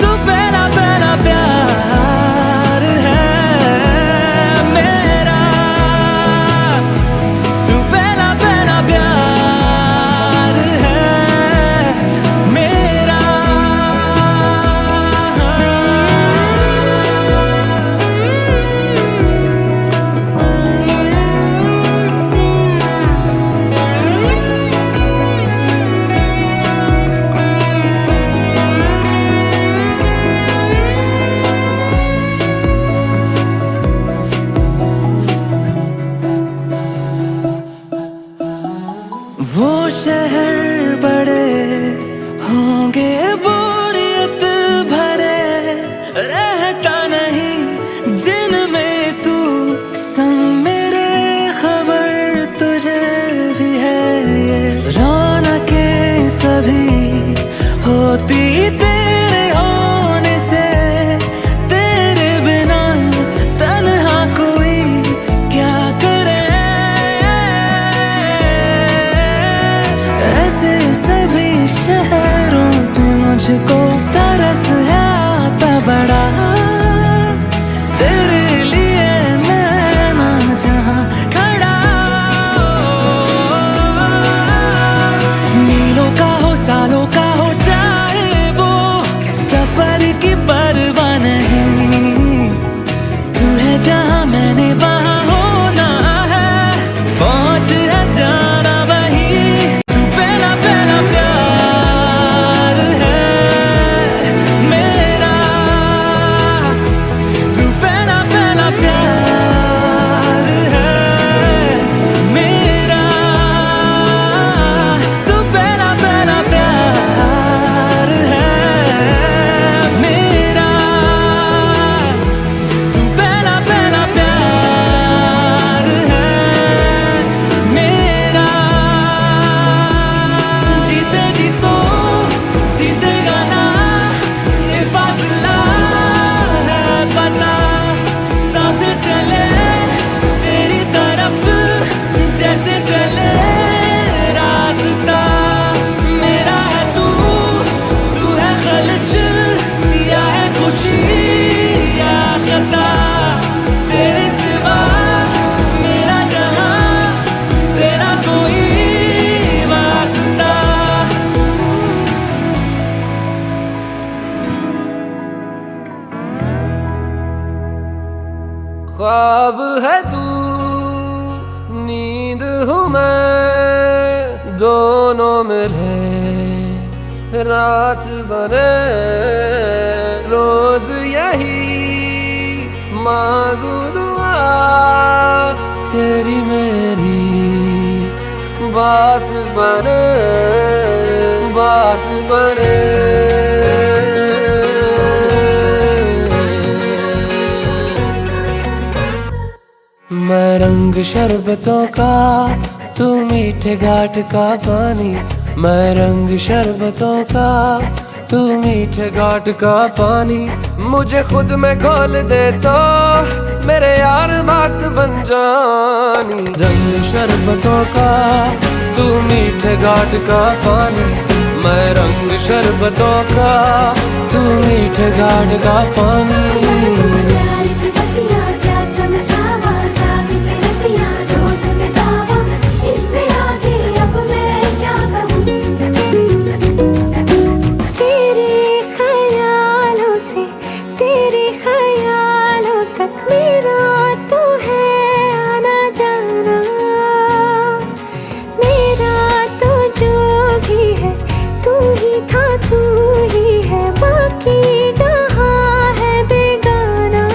तू पहला पहला प्यार है मेरा तू पहला पहला प्यार है मेरा वो शहर बड़े होंगे बोरियत भरे रहता नहीं जिनमें तू संग मेरे खबर तुझे भी है ये रौनकें सभी होती तेरे होने से तेरे बिना तन्हा कोई क्या शहरों पे मुझको तरस है आता बड़ा, तेरे लिए मैं ना जहां खड़ा। मीलों का हो सालों का हो चाहे वो सफर की परवाह नहीं, तू है जहां मैंने वहां होना है, पहुंच है जाना वही। तू पहला पहला प्यार है मेरा, तू पहला पहला प्यार है मेरा, तू पहला पहला प्यार है मेरा, तू पहला पहला प्यार है मेरा। जीते जी तो जीतेगा ना ये फासला है पता, सांसें चले तेरी तरफ जैसे चले रास्ता। मेरा है तू, तू है खलिश या है खुशी या खता, तेरे सिवा मेरा जहां से ना कोई वास्ता। ख्वाब है तू, नींद हूँ मैं, दोनों मिले रात बने, रोज यही मांगू दुआ, तेरी मेरी बात बने, बात बने। मैं रंग शरबतों का, तू मीठे घाट का पानी, मैं रंग शरबतों का, तू मीठे घाट का पानी। मुझे खुद में घोल दे तो मेरे यार बात बन जानी। रंग शरबतों का, तू मीठे घाट का पानी, मैं रंग शरबतों का, तू मीठे घाट का पानी। प्यार की बत्तियां क्या समझावा, जाग के रतियां रोज में दावा, इससे आगे अब मैं क्या कहूँ। तेरे ख्यालों से तेरे ख्यालों तक मेरा तो है आना जाना, मेरा तो जो भी है तू ही था तू ही है, बाकी जहां है बेगाना।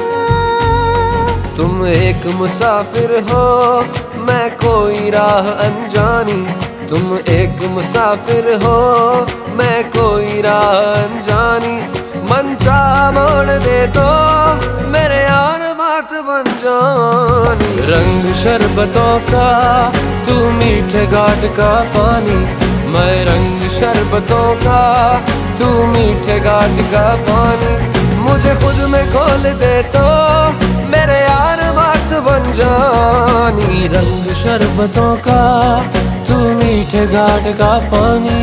तुम एक मुसाफिर हो मैं कोई राह अनजानी, तुम एक मुसाफिर हो मैं कोई राह अनजानी। मन चाह मोड़ दे तो मेरे यार बात बन जानी। रंग शरबतों का, तू मीठे घाट का पानी, मैं रंग शरबतों का, तू मीठे घाट का पानी। मुझे खुद में खोल दे तो मेरे यार बात बन जानी। रंग शरबतों का, तू मीठे घाट का पानी।